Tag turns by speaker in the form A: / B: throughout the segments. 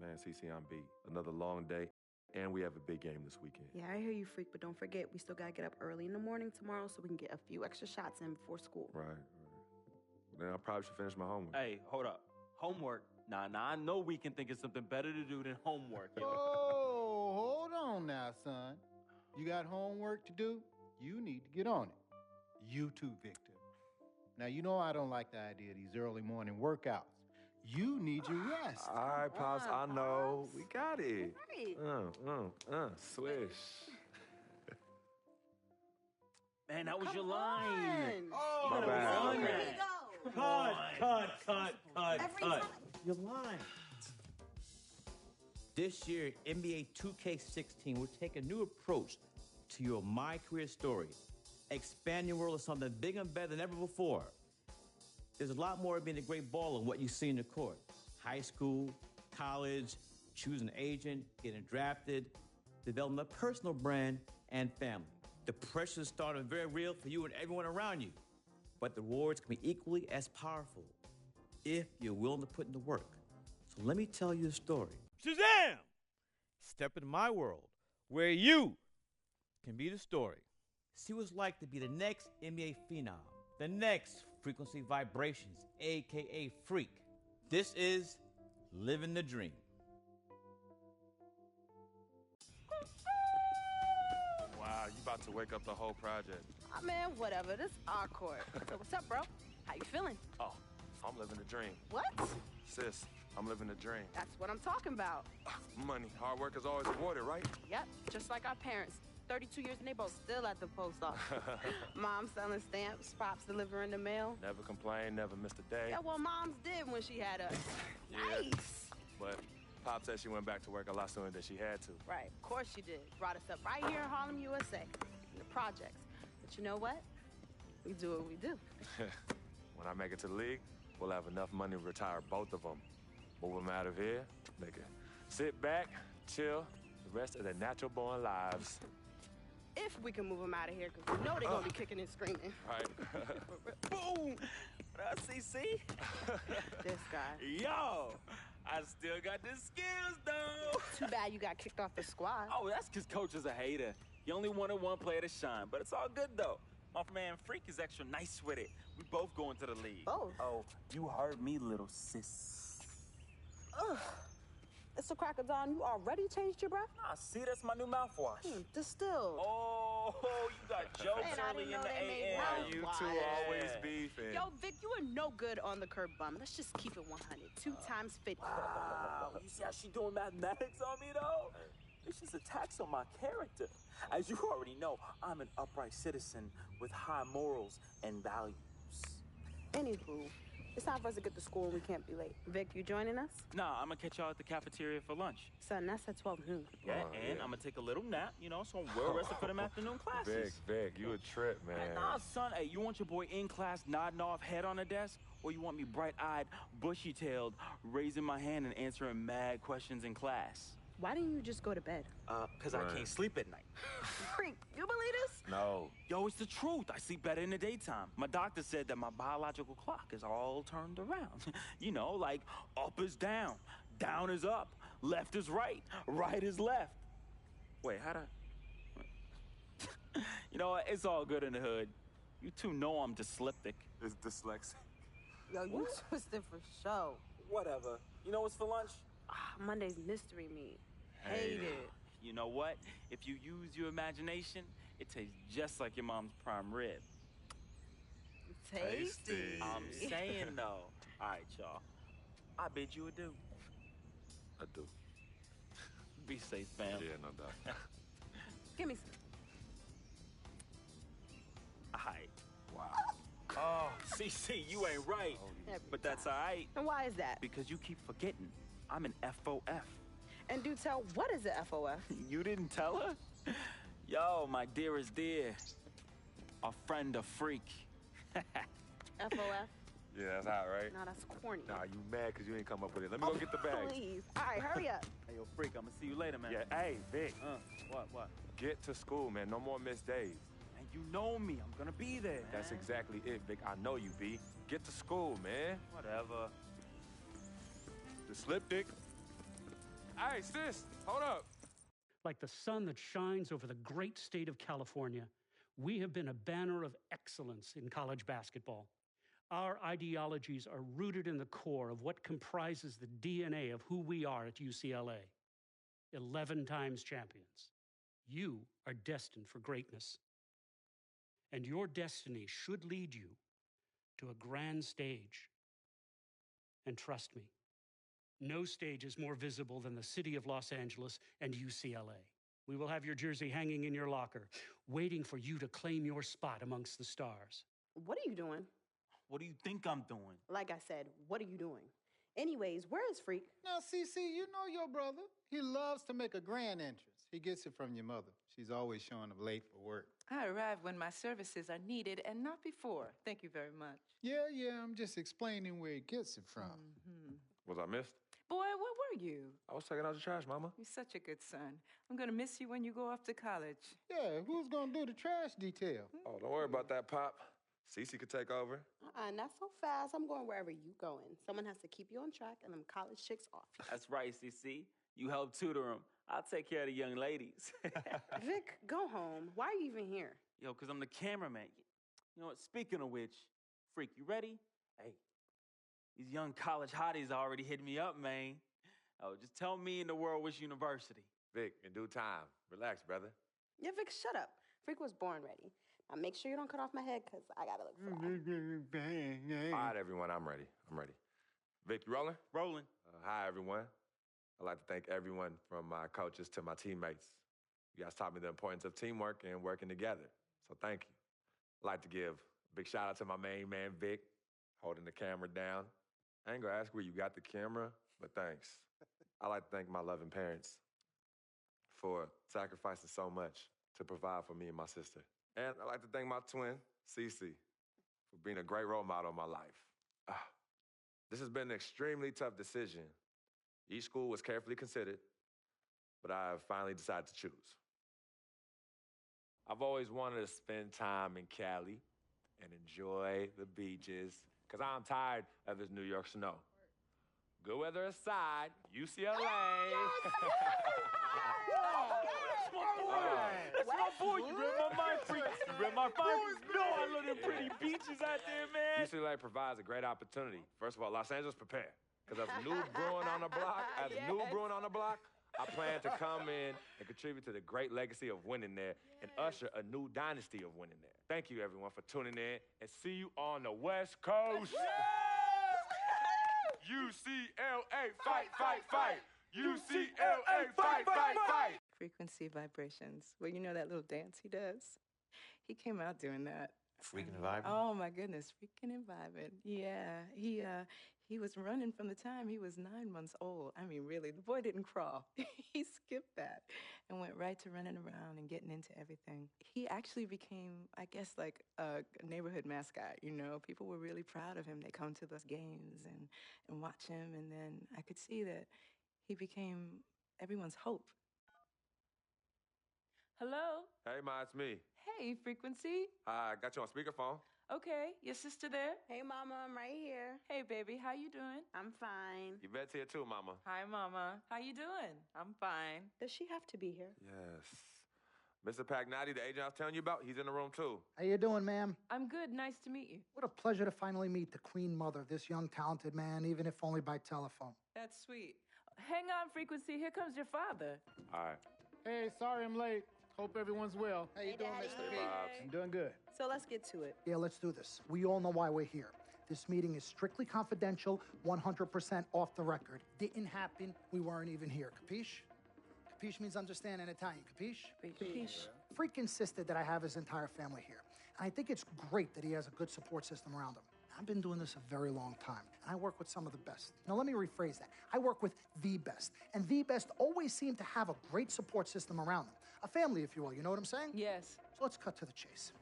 A: Man, CC, I'm beat. Another long day, and we have a big game this weekend.
B: Yeah, I hear you, Freq, but don't forget, we still gotta get up early in the morning tomorrow so we can get a few extra shots in before school.
A: Right. Then I probably should finish my homework.
C: Hey, hold up. Homework? Nah, I know we can think of something better to do than homework, yo.
D: Oh, hold on now, son. You got homework to do? You need to get on it. You too, Victor. Now, you know I don't like the idea of these early morning workouts. You need your rest.
A: All right, Pops, I know.
B: Pops.
A: We got it.
B: Right.
A: Swish.
C: Man, that was
B: Come
C: your line.
B: on.
D: Oh,
A: My bad.
B: Here
A: Okay.
B: we go.
E: Cut.
B: Every time.
E: Your line. This year, NBA 2K16 will take a new approach to your My Career story. Expand your world to something bigger and better than ever before. There's a lot more of being a great baller than what you see in the court. High school, college, choosing an agent, getting drafted, developing a personal brand, and family. The pressure is starting very real for you and everyone around you. But the rewards can be equally as powerful if you're willing to put in the work. So let me tell you a story. Shazam! Step into my world where you can be the story. See what it's like to be the next NBA phenom, the next frequency vibrations, aka Freq. This is living the dream.
A: Wow, you about to wake up the whole project.
B: Oh, man, whatever. This is our court. So what's up, bro? How you feeling?
A: Oh, I'm living the dream.
B: What?
A: Sis, I'm living the dream.
B: That's what I'm talking about.
A: Money, hard work is always rewarded, right?
B: Yep, just like our parents. 32 years and they both still at the post office. Mom selling stamps, Pops delivering the mail.
A: Never complained, never missed a day.
B: Yeah, well, Moms did when she had us.
A: Yeah.
B: Nice.
A: But Pop said she went back to work a lot sooner than she had to.
B: Right, of course she did. Brought us up right here in Harlem, USA, in the projects. But you know what? We do what we do.
A: When I make it to the league, we'll have enough money to retire both of them. Move them out of here, nigga. Sit back, chill, the rest of their natural-born lives.
B: If we can move them out of here, because we know they're going to be kicking and screaming.
A: Right.
C: Boom! What up, CC?
B: This guy.
C: Yo, I still got the skills, though.
B: Too bad you got kicked off the squad.
C: Oh, that's because Coach is a hater. He only wanted one player to shine, but it's all good, though. My man Freq is extra nice with it. We both going to the league.
B: Both?
C: Oh, you heard me, little sis.
B: Ugh. It's a crack of dawn. You already changed your breath?
C: Nah, see, that's my new mouthwash.
B: Distilled.
C: Oh, you got jokes
B: Man, I
C: early
B: didn't
C: in
B: know
C: the
B: they made
C: AM.
B: mouthwash.
A: You two always beefing.
B: Yo, Vic, you are no good on the curb bum. Let's just keep it 100. 2 times 50.
C: Wow, you see how she doing mathematics on me, though? It's just a tax on my character. As you already know, I'm an upright citizen with high morals and values.
B: Anywho, it's time for us to get to school and we can't be late. Vic, you joining us?
C: Nah, I'm gonna catch y'all at the cafeteria for lunch.
B: Son, that's at 12 noon.
C: Yeah,
A: Oh,
C: and
A: yeah.
C: I'm gonna take a little nap, so I'm well rested for them afternoon classes.
A: Vic, you a trip, man.
C: Nah, son, hey, you want your boy in class nodding off head on the desk? Or you want me bright-eyed, bushy-tailed, raising my hand and answering mad questions in class?
B: Why didn't you just go to bed?
C: Because I
A: Right.
C: can't sleep at night.
B: Freq, you believe this?
A: No.
C: Yo, it's the truth. I sleep better in the daytime. My doctor said that my biological clock is all turned around. Like up is down, down is up, left is right, right is left. Wait, how to... You know what? It's all good in the hood. You two know I'm dyslexic.
A: It's dyslexic.
B: Yo, you twisted for show.
C: Whatever. You know what's for lunch?
B: Monday's mystery meat. Hate it.
C: You know what? If you use your imagination, it tastes just like your mom's prime rib.
B: Tasty.
C: I'm saying, though. All right, y'all. I bid you adieu.
A: I do.
C: Be safe, fam.
A: Yeah, no doubt.
B: Give me some.
C: All right.
A: Wow.
C: Oh, CC, you ain't right.
B: Every
C: But that's all
B: time.
C: right,
B: And why is that?
C: because you keep forgetting. I'm an FOF.
B: And do tell, what is a FOF?
C: You didn't tell her? Yo, my dearest dear. A friend of Freq.
B: FOF?
A: Yeah, that's hot, right?
B: No, that's corny.
A: Nah, you mad because you ain't come up with it. Let me go get the bag.
B: Please. All right, hurry up.
C: Hey, yo, Freq, I'm gonna see you later, man.
A: Yeah, hey, Vic,
C: What?
A: get to school, man. No more missed days.
C: And you know me. I'm gonna be there,
A: That's
C: man.
A: exactly it, Vic. I know you, B. Get to school, man.
C: Whatever.
A: The slip dick. Hey, sis, hold up.
F: Like the sun that shines over the great state of California, we have been a banner of excellence in college basketball. Our ideologies are rooted in the core of what comprises the DNA of who we are at UCLA. 11 times champions. You are destined for greatness. And your destiny should lead you to a grand stage. And trust me, no stage is more visible than the city of Los Angeles and UCLA. We will have your jersey hanging in your locker, waiting for you to claim your spot amongst the stars.
B: What are you doing?
C: What do you think I'm doing?
B: Like I said, what are you doing? Anyways, where is Freq?
D: Now, CC, you know your brother. He loves to make a grand entrance. He gets it from your mother. She's always showing up late for work.
G: I arrive when my services are needed and not before. Thank you very much.
D: Yeah, I'm just explaining where he gets it from.
A: Was I missed?
G: Boy, where were you?
A: I was taking out the trash, Mama.
G: You're such a good son. I'm going to miss you when you go off to college.
D: Yeah, who's gonna do the trash detail?
A: Oh, don't worry about that, Pop. Cece could take over.
B: Not so fast. I'm going wherever you going. Someone has to keep you on track and them college chicks off.
C: That's right, CC. You help tutor them. I'll take care of the young ladies.
B: Vic, go home. Why are you even here?
C: Yo, because I'm the cameraman. You know what? Speaking of which, Freq, you ready? Hey, these young college hotties already hit me up, man. Oh, just tell me in the world which university.
A: Vic, in due time. Relax, brother.
B: Yeah, Vic, shut up. Freq was born ready. Now make sure you don't cut off my head, because I got to look fly.
A: All right, everyone, I'm ready. Vic, you rolling?
C: Rolling.
A: Hi, everyone. I'd like to thank everyone from my coaches to my teammates. You guys taught me the importance of teamwork and working together, so thank you. I'd like to give a big shout out to my main man, Vic, holding the camera down. I ain't gonna ask where you got the camera, but thanks. I'd like to thank my loving parents for sacrificing so much to provide for me and my sister. And I'd like to thank my twin, Cece, for being a great role model in my life. This has been an extremely tough decision. Each school was carefully considered, but I have finally decided to choose. I've always wanted to spend time in Cali and enjoy the beaches, because I'm tired of this New York snow. Good weather aside, UCLA.
C: That's my boy. You read my mind, Freq. You read my mind. No, I love them pretty beaches out there, man.
A: UCLA provides a great opportunity. First of all, Los Angeles, prepare. Because as new brewing on the block, I plan to come in and contribute to the great legacy of winning there and usher a new dynasty of winning there. Thank you, everyone, for tuning in, and see you on the West Coast. UCLA, fight, fight, fight. UCLA, fight, fight, fight.
G: Frequency vibrations. Well, you know that little dance he does? He came out doing that.
E: Freaking and vibing.
G: Oh, my goodness. Freaking and vibing. Yeah. He was running from the time he was 9 months old. I mean, really, the boy didn't crawl. He skipped that and went right to running around and getting into everything. He actually became, I guess, like a neighborhood mascot, you know? People were really proud of him. They come to the games and watch him, and then I could see that he became everyone's hope. Hello?
A: Hey, Ma, it's me.
G: Hey, Frequency.
A: Hi, I got you on speakerphone.
G: Okay, your sister there?
B: Hey, Mama, I'm right here.
G: Hey, baby, how you doing?
B: I'm fine.
A: Yvette's here too, Mama.
G: Hi, Mama. How you doing? I'm fine.
B: Does she have to be here?
A: Yes. Mr. Pagnotti, the agent I was telling you about, he's in the room too.
H: How you doing, ma'am?
G: I'm good. Nice to meet you.
H: What a pleasure to finally meet the queen mother of this young, talented man, even if only by telephone.
G: That's sweet. Hang on, Frequency. Here comes your father.
A: All right.
I: Hey, sorry I'm late. Hope everyone's well.
H: How you doing,
B: Daddy.
H: Mr.
A: Hey,
H: P?
A: Bobs.
I: I'm doing good.
B: So let's get to it.
H: Yeah, let's do this. We all know why we're here. This meeting is strictly confidential, 100% off the record. Didn't happen. We weren't even here. Capiche? Capiche means understand in Italian. Capiche?
G: Capiche.
H: Freq insisted that I have his entire family here. And I think it's great that he has a good support system around him. I've been doing this a very long time, and I work with some of the best. Now, let me rephrase that. I work with the best, and the best always seem to have a great support system around them. A family, if you will, you know what I'm saying?
G: Yes.
H: So let's cut to the chase.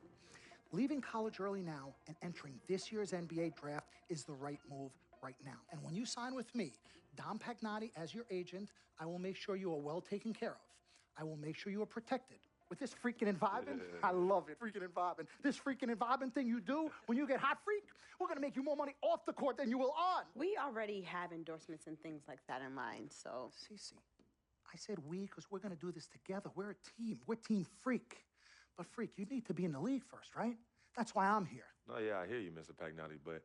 H: Leaving college early now and entering this year's NBA draft is the right move right now. And when you sign with me, Dom Pagnotti, as your agent, I will make sure you are well taken care of. I will make sure you are protected. With this freaking and vibing, I love it, freaking and vibing. This freaking and vibing thing you do when you get hot, Freq, we're gonna make you more money off the court than you will on.
B: We already have endorsements and things like that in line, so.
H: Cece, I said we because we're going to do this together. We're a team. We're Team Freq. But Freq, you need to be in the league first, right? That's why I'm here.
A: No, yeah, I hear you, Mr. Pagnotti, but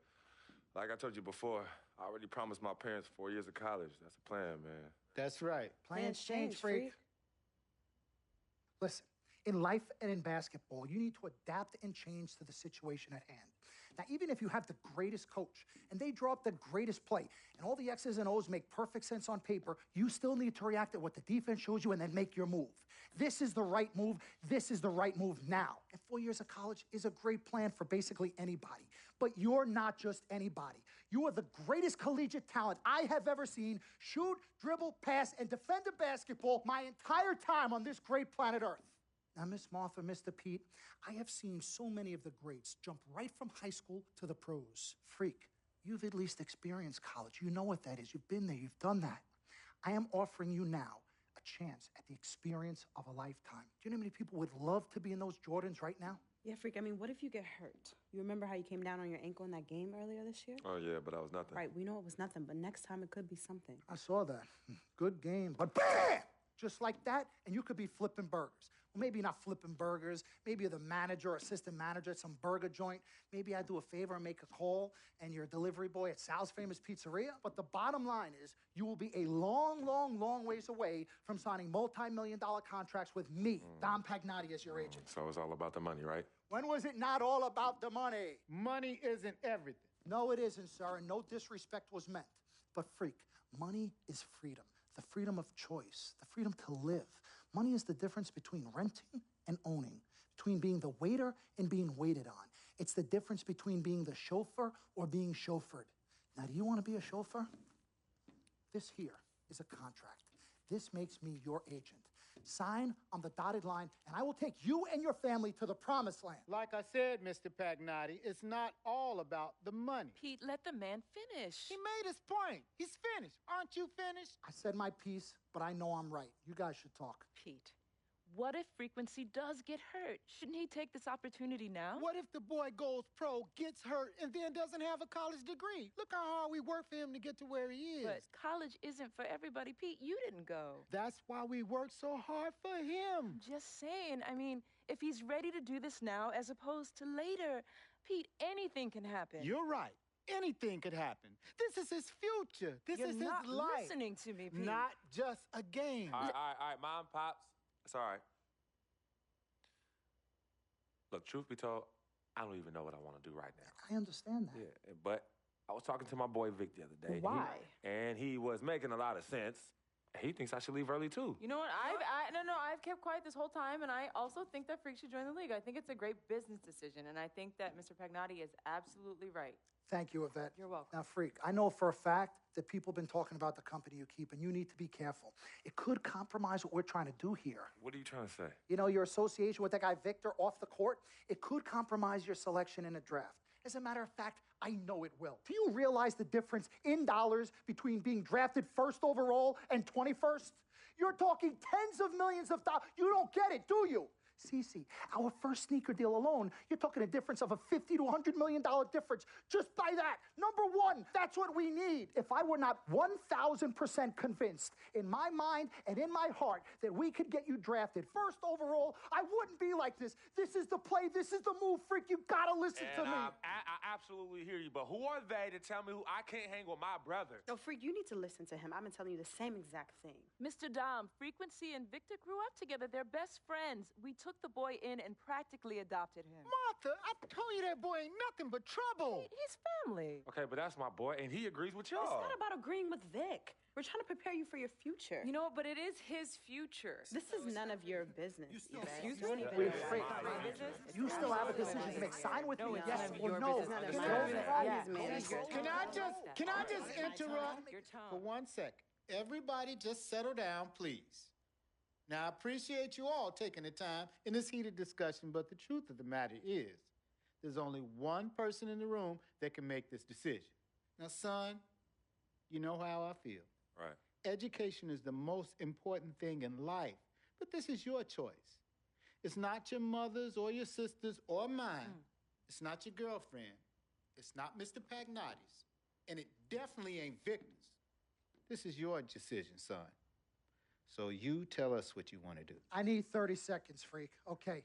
A: like I told you before, I already promised my parents 4 years of college. That's the plan, man.
I: That's right.
H: Plans change, Freq. Listen, in life and in basketball, you need to adapt and change to the situation at hand. Now, even if you have the greatest coach and they draw up the greatest play and all the X's and O's make perfect sense on paper, you still need to react to what the defense shows you and then make your move. This is the right move. This is the right move now. And 4 years of college is a great plan for basically anybody. But you're not just anybody. You are the greatest collegiate talent I have ever seen shoot, dribble, pass, and defend a basketball my entire time on this great planet Earth. Now, Miss Martha, Mr. Pete, I have seen so many of the greats jump right from high school to the pros. Freq, you've at least experienced college. You know what that is. You've been there. You've done that. I am offering you now a chance at the experience of a lifetime. Do you know how many people would love to be in those Jordans right now?
B: Yeah, Freq, I mean, what if you get hurt? You remember how you came down on your ankle in that game earlier this year?
A: Oh, yeah, but that was nothing.
B: Right, we know it was nothing, but next time it could be something.
H: I saw that. Good game. But bam! Just like that, and you could be flipping burgers. Well, maybe not flipping burgers. Maybe you're the manager or assistant manager at some burger joint. Maybe I do a favor and make a call, and you're a delivery boy at Sal's Famous Pizzeria. But the bottom line is you will be a long, long, long ways away from signing multi-million-dollar contracts with me, Dom Pagnotti, as your agent.
A: So it's all about the money, right?
H: When was it not all about the money?
I: Money isn't everything.
H: No, it isn't, sir, and no disrespect was meant. But Freq, money is freedom. The freedom of choice, the freedom to live. Money is the difference between renting and owning, between being the waiter and being waited on. It's the difference between being the chauffeur or being chauffeured. Now, do you want to be a chauffeur? This here is a contract. This makes me your agent. Sign on the dotted line, and I will take you and your family to the promised land.
I: Like I said, Mr. Pagnotti, it's not all about the money.
J: Pete, let the man finish.
I: He made his point. He's finished. Aren't you finished?
H: I said my piece, but I know I'm right. You guys should talk.
J: Pete, what if Frequency does get hurt? Shouldn't he take this opportunity now?
I: What if the boy goes pro, gets hurt, and then doesn't have a college degree? Look how hard we work for him to get to where he is.
J: But college isn't for everybody, Pete. You didn't go.
I: That's why we work so hard for him.
J: Just saying. I mean, if he's ready to do this now as opposed to later, Pete, anything can happen.
I: You're right. Anything could happen. This is his future. This
J: You're
I: is his
J: not
I: life.
J: listening to me, Pete.
I: Not just a game.
A: All right, Mom, Pops. It's all right. Look, truth be told, I don't even know what I want to do right now.
H: I understand that.
A: Yeah, but I was talking to my boy Vic the other day.
B: Why?
A: And he was making a lot of sense. He thinks I should leave early, too.
K: You know what? I've kept quiet this whole time, and I also think that Freq should join the league. I think it's a great business decision, and I think that Mr. Pagnotti is absolutely right.
H: Thank you, Yvette.
K: You're welcome.
H: Now, Freq, I know for a fact that people have been talking about the company you keep, and you need to be careful. It could compromise what we're trying to do here.
A: What are you trying to say?
H: You know, your association with that guy Victor off the court, it could compromise your selection in a draft. As a matter of fact, I know it will. Do you realize the difference in dollars between being drafted first overall and 21st? You're talking tens of millions of dollars. You don't get it, do you? Cece, our first sneaker deal alone, you're talking a difference of a $50 to $100 million difference just by that. Number one, that's what we need. If I were not 1,000% convinced in my mind and in my heart that we could get you drafted first overall, I wouldn't be like this. This is the play. This is the move, Freq. You gotta listen to me.
A: I absolutely hear you, but who are they to tell me who I can't hang with my brother?
B: No, Freq, you need to listen to him. I've been telling you the same exact thing.
J: Mr. Dom, Frequency and Victor grew up together. They're best friends. We took the boy in and practically adopted him.
I: Martha, I told you that boy ain't nothing but trouble.
J: He's family.
A: Okay, but that's my boy, and he agrees with y'all.
B: It's not about agreeing with Vic. We're trying to prepare you for your future.
K: You know what? But it is his future.
B: This is none of your business.
K: Excuse
B: You don't
K: me?
B: even
H: Wait,
B: know
H: Freq,
B: why.
H: you still have a decision to make. Sign with me, yes
K: none of
H: or
K: your
H: no.
K: business.
B: None of
H: It's
B: your
H: over.
B: business. Yeah, man.
I: Can I just interrupt
K: Your tone.
I: for 1 second? Everybody just settle down, please. Now, I appreciate you all taking the time in this heated discussion, but the truth of the matter is there's only one person in the room that can make this decision. Now, son, you know how I feel.
A: Right.
I: Education is the most important thing in life, but this is your choice. It's not your mother's or your sister's or mine. It's not your girlfriend. It's not Mr. Pagnotti's. And it definitely ain't Victor's. This is your decision, son. So you tell us what you want to do.
H: I need 30 seconds, Freq. Okay.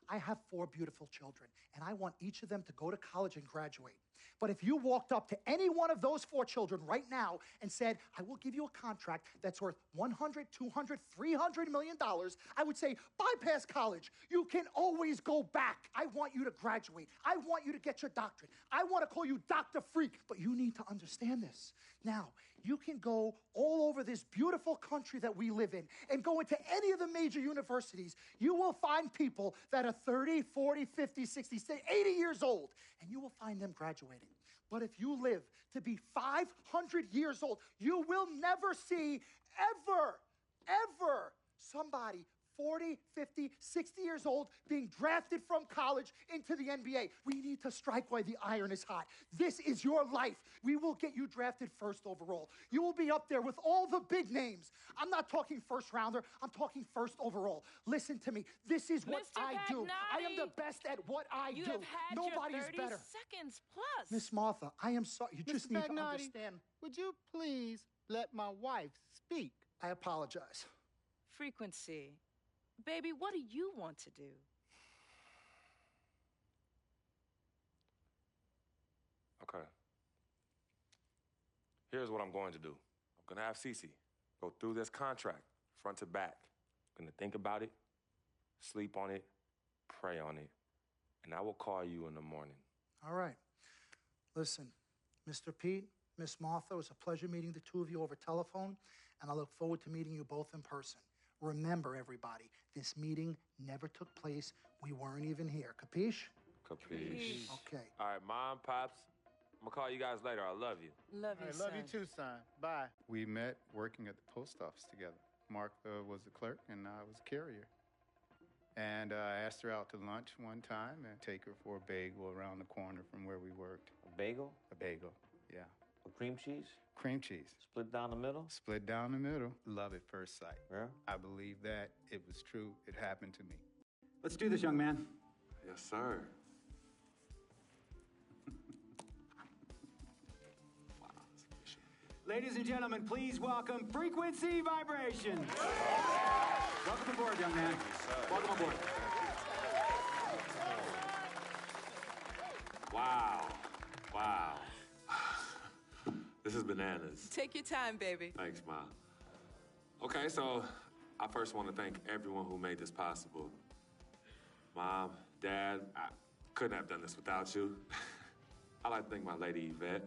H: I have 4 beautiful children, and I want each of them to go to college and graduate. But if you walked up to any one of those 4 children right now and said, I will give you a contract that's worth $100, $200, $300 million, I would say, bypass college. You can always go back. I want you to graduate. I want you to get your doctorate. I want to call you Dr. Freq, but you need to understand this. Now, you can go all over this beautiful country that we live in and go into any of the major universities. You will find people that are 30, 40, 50, 60, 80 years old, and you will find them graduating. But if you live to be 500 years old, you will never see ever somebody 40, 50, 60 years old being drafted from college into the NBA. We need to strike while the iron is hot. This is your life. We will get you drafted first overall. You will be up there with all the big names. I'm not talking first rounder. I'm talking first overall. Listen to me. This is what
J: Mr.
H: I do. I am the
J: Pagnotti,
H: best at what I
J: you
H: do.
J: have had
H: Nobody
J: your
H: is
J: 30
H: better.
J: seconds plus.
H: Miss Martha, I am sorry. You just
I: Mr.
H: need to
I: Pagnotti,
H: understand.
I: would you please let my wife speak?
H: I apologize.
J: Frequency. Baby, what do you want to do?
A: Okay. Here's what I'm going to do. I'm going to have Cece go through this contract front to back. I'm going to think about it, sleep on it, pray on it, and I will call you in the morning.
H: All right. Listen, Mr. Pete, Miss Martha, it was a pleasure meeting the two of you over telephone, and I look forward to meeting you both in person. Remember, everybody, this meeting never took place. We weren't even here. Capiche?
A: Capiche.
H: Okay.
A: All right, Mom, Pops, I'm going to call you guys later. I love you.
J: Love you,
I: I love you too, son. Bye. We met working at the post office together. Mark was the clerk, and I was the carrier. And I asked her out to lunch one time and take her for a bagel around the corner from where we worked.
E: A bagel?
I: A bagel, yeah.
E: A cream cheese?
I: Cream cheese.
E: Split down the middle?
I: Split down the middle. Love at first sight.
E: Yeah?
I: I believe that it was true. It happened to me.
L: Let's do this, young man.
A: Yes, sir.
L: Ladies and gentlemen, please welcome Frequency Vibration. Welcome aboard, young man. Welcome aboard.
A: Wow. Wow. This is bananas.
G: Take your time, baby.
A: Thanks, Mom. Okay, so I first want to thank everyone who made this possible. Mom, Dad, I couldn't have done this without you. I'd like to thank my lady Yvette.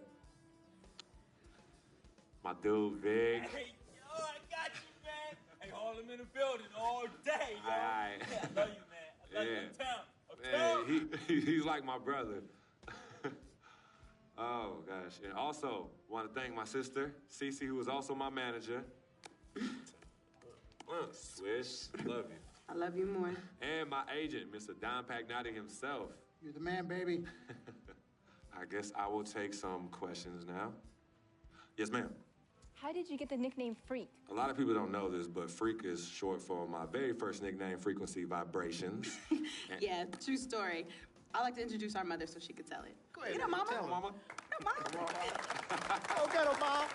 A: My dude, Vig.
C: Hey, yo, I got you, man. Hey, hold him in the building all day, yo.
A: Aye.
C: Yeah, I love you, man. I love you,
A: Yeah.
C: uptown.
A: He's like my brother. Oh, gosh. And also, want to thank my sister, Cece, who is also my manager. Swish, love you.
B: I love you more.
A: And my agent, Mr. Don Pagnotti himself.
H: You're the man, baby.
A: I guess I will take some questions now. Yes, ma'am.
M: How did you get the nickname Freq?
A: A lot of people don't know this, but Freq is short for my very first nickname, Frequency Vibrations.
B: Yeah, true story. I like to introduce our mother so she could tell it.
I: Go ahead.
B: You know, Mama.
A: Tell Mama.
B: You know, Mama.
I: Go get her, Mom.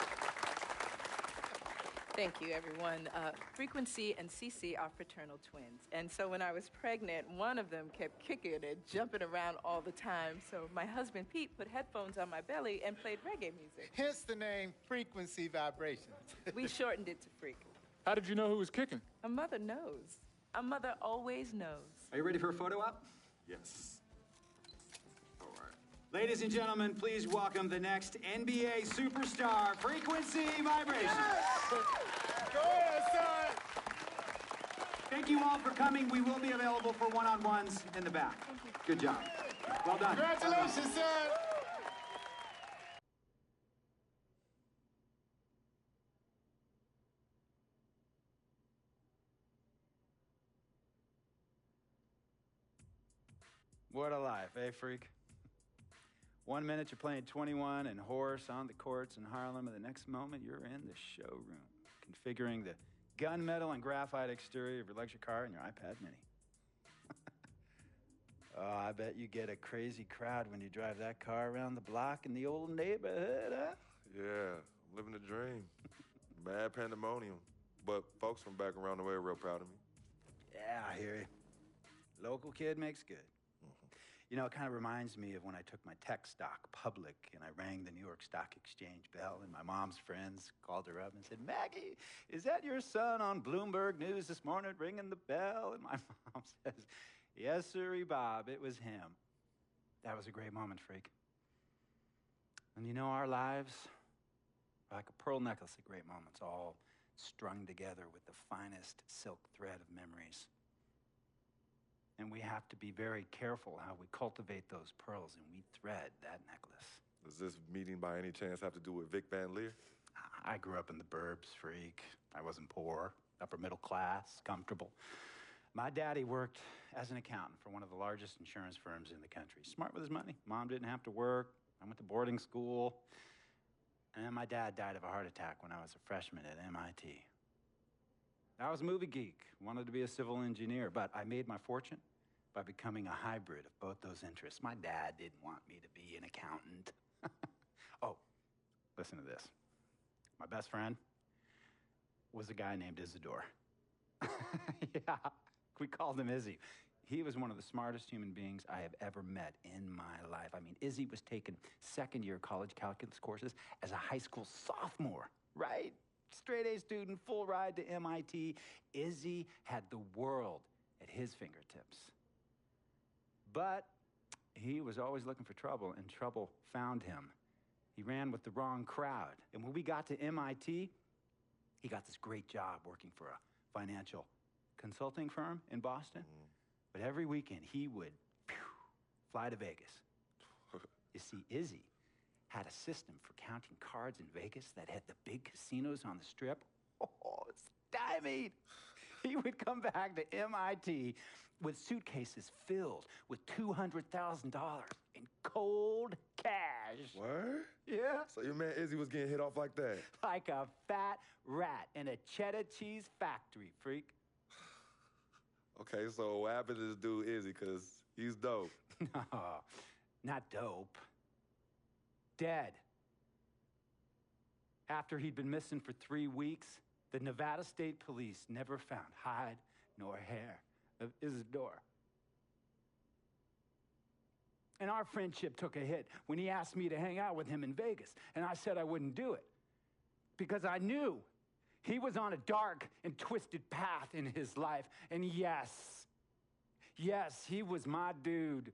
G: Thank you, everyone. Frequency and Cece are fraternal twins. And so when I was pregnant, one of them kept kicking and jumping around all the time. So my husband, Pete, put headphones on my belly and played reggae music.
I: Hence the name Frequency Vibrations.
G: We shortened it to Freq.
N: How did you know who was kicking?
G: A mother knows. A mother always knows.
L: Are you ready for a photo op?
A: Yes. All right.
L: Ladies and gentlemen, please welcome the next NBA superstar, Frequency Vibration.
I: Go ahead, son.
L: Thank you all for coming. We will be available for one-on-ones in the back. Good job. Well done.
I: Congratulations, son.
L: What a life, eh, Freq? 1 minute you're playing 21 and horse on the courts in Harlem, and the next moment you're in the showroom, configuring the gunmetal and graphite exterior of your luxury car and your iPad mini. Oh, I bet you get a crazy crowd when you drive that car around the block in the old neighborhood, huh?
A: Yeah, I'm living the dream. Bad pandemonium. But folks from back around the way are real proud of me.
L: Yeah, I hear you. Local kid makes good. You know, it kind of reminds me of when I took my tech stock public and I rang the New York Stock Exchange bell, and my mom's friends called her up and said, Maggie, is that your son on Bloomberg News this morning ringing the bell? And my mom says, yes, sirree, Bob, it was him. That was a great moment, Freak. And you know, our lives are like a pearl necklace of great moments, all strung together with the finest silk thread of memories. And we have to be very careful how we cultivate those pearls and we thread that necklace.
A: Does this meeting by any chance have to do with Vic Van Leer?
L: I grew up in the burbs, Freak. I wasn't poor, upper middle class, comfortable. My daddy worked as an accountant for one of the largest insurance firms in the country. Smart with his money. Mom didn't have to work. I went to boarding school. And then my dad died of a heart attack when I was a freshman at MIT. I was a movie geek, wanted to be a civil engineer, but I made my fortune by becoming a hybrid of both those interests. My dad didn't want me to be an accountant. Oh, listen to this. My best friend was a guy named Isidore. Yeah, we called him Izzy. He was one of the smartest human beings I have ever met in my life. I mean, Izzy was taking second-year college calculus courses as a high school sophomore, right? Straight-A student, full ride to MIT. Izzy had the world at his fingertips. But he was always looking for trouble, and trouble found him. He ran with the wrong crowd. And when we got to MIT, he got this great job working for a financial consulting firm in Boston. But every weekend, he would fly to Vegas. You see, Izzy had a system for counting cards in Vegas that had the big casinos on the Strip. Oh, stymied. He would come back to MIT with suitcases filled with $200,000 in cold cash.
A: What?
L: Yeah.
A: So your man Izzy was getting hit off like that?
L: Like a fat rat in a cheddar cheese factory, Freak.
A: Okay, so what happened to this dude Izzy? Because he's dope.
L: No, not dope. Dead. After he'd been missing for 3 weeks, the Nevada State Police never found hide nor hair of Isidore. And our friendship took a hit when he asked me to hang out with him in Vegas, and I said I wouldn't do it because I knew he was on a dark and twisted path in his life. And yes, he was my dude.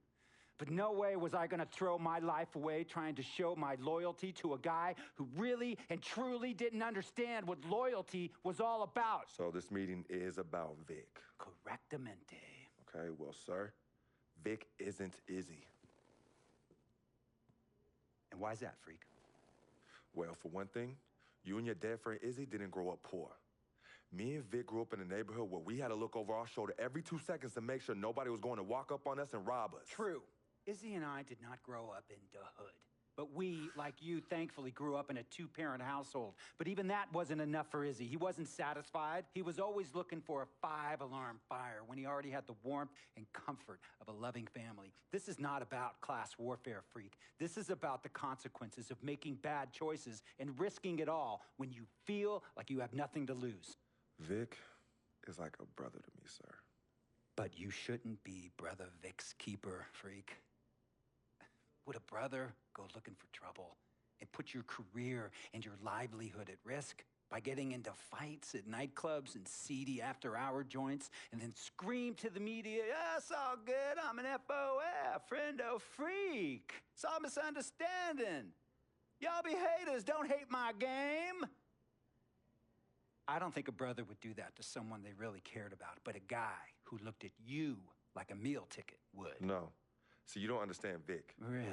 L: But no way was I gonna throw my life away trying to show my loyalty to a guy who really and truly didn't understand what loyalty was all about.
A: So this meeting is about Vic.
L: Correctamente.
A: Okay, well, sir, Vic isn't Izzy.
L: And why's that, Freak?
A: Well, for one thing, you and your dead friend Izzy didn't grow up poor. Me and Vic grew up in a neighborhood where we had to look over our shoulder every 2 seconds to make sure nobody was going to walk up on us and rob us.
L: True. Izzy and I did not grow up in the hood. But we, like you, thankfully grew up in a 2-parent household. But even that wasn't enough for Izzy. He wasn't satisfied. He was always looking for a 5-alarm fire when he already had the warmth and comfort of a loving family. This is not about class warfare, Freak. This is about the consequences of making bad choices and risking it all when you feel like you have nothing to lose.
A: Vic is like a brother to me, sir.
L: But you shouldn't be Brother Vic's keeper, Freak. Would a brother go looking for trouble and put your career and your livelihood at risk by getting into fights at nightclubs and seedy after-hour joints and then scream to the media, yeah, it's all good, I'm an FOF, friendo freak. It's all misunderstanding. Y'all be haters, don't hate my game. I don't think a brother would do that to someone they really cared about, but a guy who looked at you like a meal ticket would.
A: No. See, you don't understand Vic.
L: Really?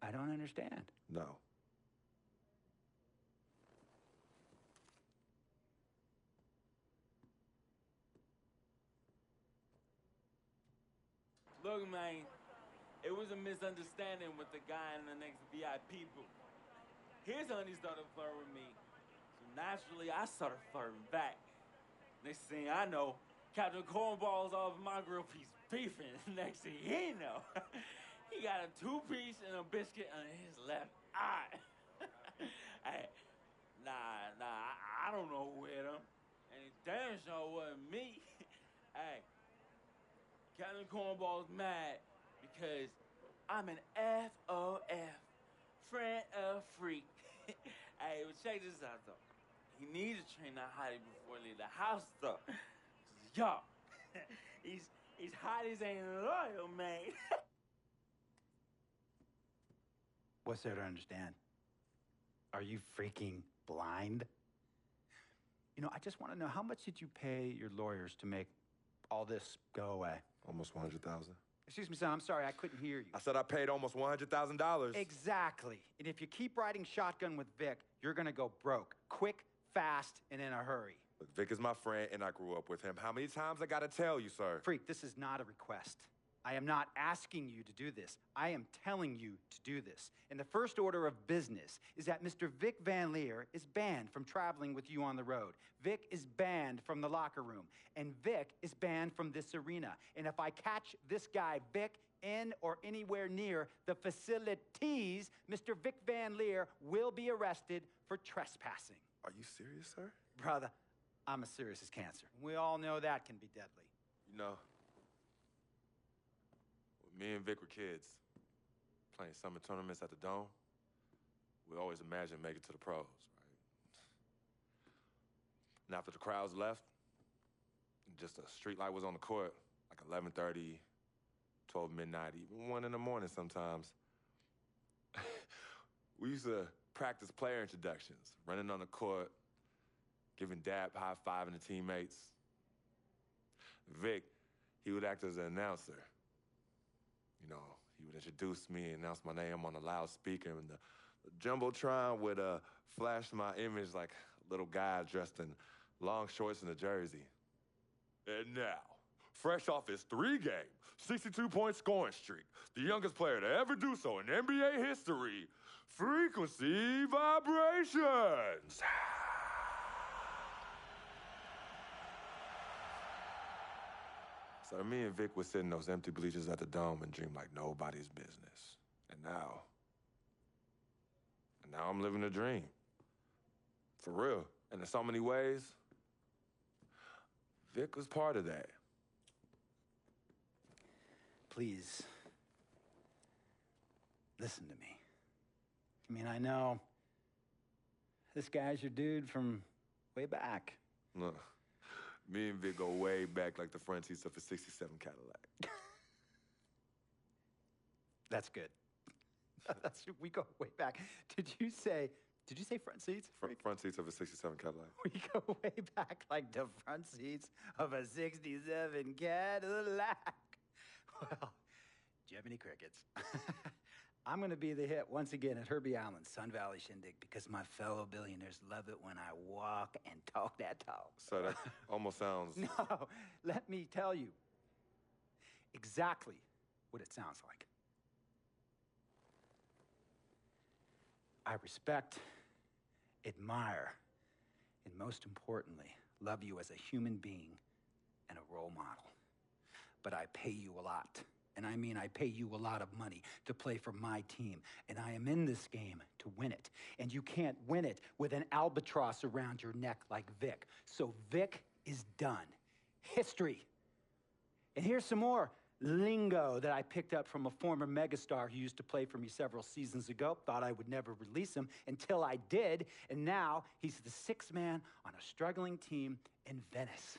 L: I don't understand.
A: No.
C: Look, man, it was a misunderstanding with the guy in the next VIP booth. His honey started flirting with me, so naturally I started flirting back. Next thing I know, Captain Cornball's off my grill piece beefing. Next thing he know, he got a 2-piece and a biscuit on his left eye. Hey, Nah, I don't know who hit him. And it damn sure wasn't me. Hey, Captain Cornball's mad because I'm an FOF, friend of Freq. Hey, but check this out, though. He needs to train that hottie before he leave the house, though. Yo, he's hot as ain't loyal, man.
L: What's there to understand? Are you freaking blind? You know, I just want to know, how much did you pay your lawyers to make all this go away?
A: Almost $100,000.
L: Excuse me, son, I'm sorry, I couldn't hear you.
A: I said I paid almost $100,000.
L: Exactly. And if you keep riding shotgun with Vic, you're gonna go broke. Quick, fast, and in a hurry.
A: Look, Vic is my friend, and I grew up with him. How many times I gotta tell you, sir?
L: Freq, this is not a request. I am not asking you to do this. I am telling you to do this. And the first order of business is that Mr. Vic Van Leer is banned from traveling with you on the road. Vic is banned from the locker room. And Vic is banned from this arena. And if I catch this guy, Vic, in or anywhere near the facilities, Mr. Vic Van Leer will be arrested for trespassing.
A: Are you serious, sir?
L: Brother, I'm as serious as cancer. We all know that can be deadly.
A: You know, when me and Vic were kids, playing summer tournaments at the Dome, we always imagined making it to the pros, right? And after the crowds left, just a street light was on the court, like 11:30, 12 midnight, even 1 in the morning sometimes. We used to practice player introductions, running on the court, giving dab, high-fiving the teammates. Vic, he would act as an announcer. You know, he would introduce me and announce my name on a loudspeaker, and the Jumbotron would flash my image like a little guy dressed in long shorts and a jersey. And now, fresh off his 3-game, 62-point scoring streak, the youngest player to ever do so in NBA history, Frequency Vibrations. So me and Vic would sit in those empty bleachers at the Dome and dream like nobody's business. And now I'm living a dream. For real. And in so many ways, Vic was part of that.
L: Please, listen to me. I mean, I know this guy's your dude from way back.
A: Look, me and Vic go way back like the front seats of a 67 Cadillac.
L: That's good. We go way back. Did you say front seats?
A: Front seats of a 67 Cadillac.
L: We go way back like the front seats of a 67 Cadillac. Well, do you have any crickets? I'm going to be the hit once again at Herbie Allen's Sun Valley Shindig because my fellow billionaires love it when I walk and talk that talk.
A: So that almost sounds...
L: No, let me tell you exactly what it sounds like. I respect, admire, and most importantly, love you as a human being and a role model. But I pay you a lot. And I mean, I pay you a lot of money to play for my team. And I am in this game to win it. And you can't win it with an albatross around your neck like Vic. So Vic is done. History. And here's some more lingo that I picked up from a former megastar who used to play for me several seasons ago. Thought I would never release him until I did. And now he's the sixth man on a struggling team in Venice.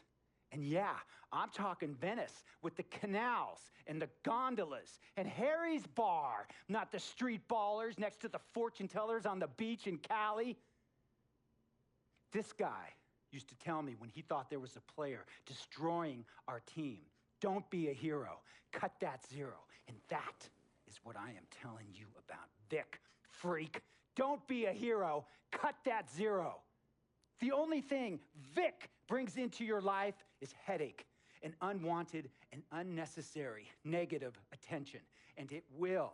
L: And yeah, I'm talking Venice with the canals and the gondolas and Harry's bar, not the street ballers next to the fortune tellers on the beach in Cali. This guy used to tell me when he thought there was a player destroying our team, don't be a hero, cut that zero. And that is what I am telling you about Vic, freak. Don't be a hero, cut that zero. The only thing Vic brings into your life is headache and unwanted and unnecessary negative attention. And it will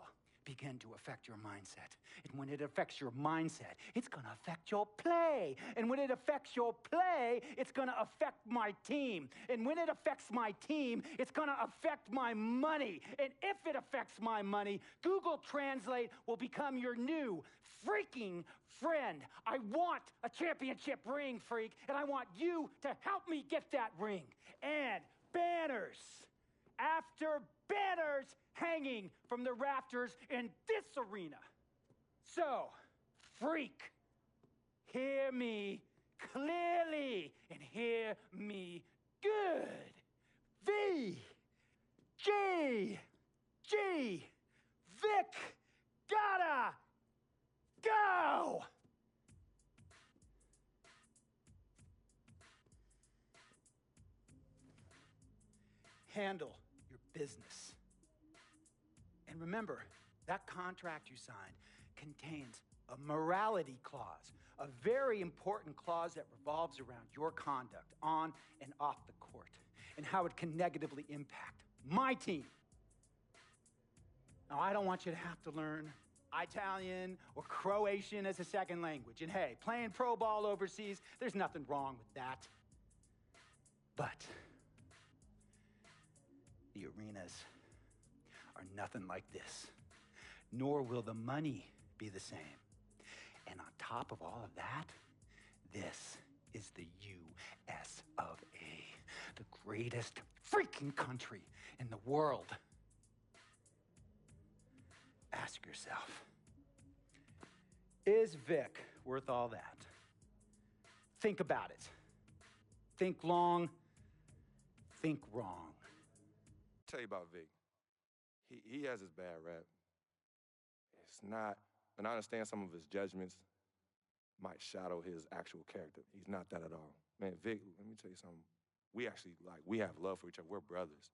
L: begin to affect your mindset. And when it affects your mindset, it's going to affect your play. And when it affects your play, it's going to affect my team. And when it affects my team, it's going to affect my money. And if it affects my money, Google Translate will become your new freaking friend. I want a championship ring, Freq, and I want you to help me get that ring. And banners after banners hanging from the rafters in this arena. So, Freq, hear me clearly and hear me good. V, G, G, Vic, gotta go! Handle your business. And remember, that contract you signed contains a morality clause, a very important clause that revolves around your conduct on and off the court, and how it can negatively impact my team. Now, I don't want you to have to learn Italian or Croatian as a second language. And hey, playing pro ball overseas, there's nothing wrong with that. But the arenas are nothing like this, nor will the money be the same. And on top of all of that, this is the U.S. of A., the greatest freaking country in the world. Ask yourself, is Vic worth all that? Think about it. Think long, think wrong.
A: Tell you about Vic. He has his bad rap. It's not, and I understand some of his judgments might shadow his actual character. He's not that at all. Man, Vic, let me tell you something. We actually, we have love for each other. We're brothers.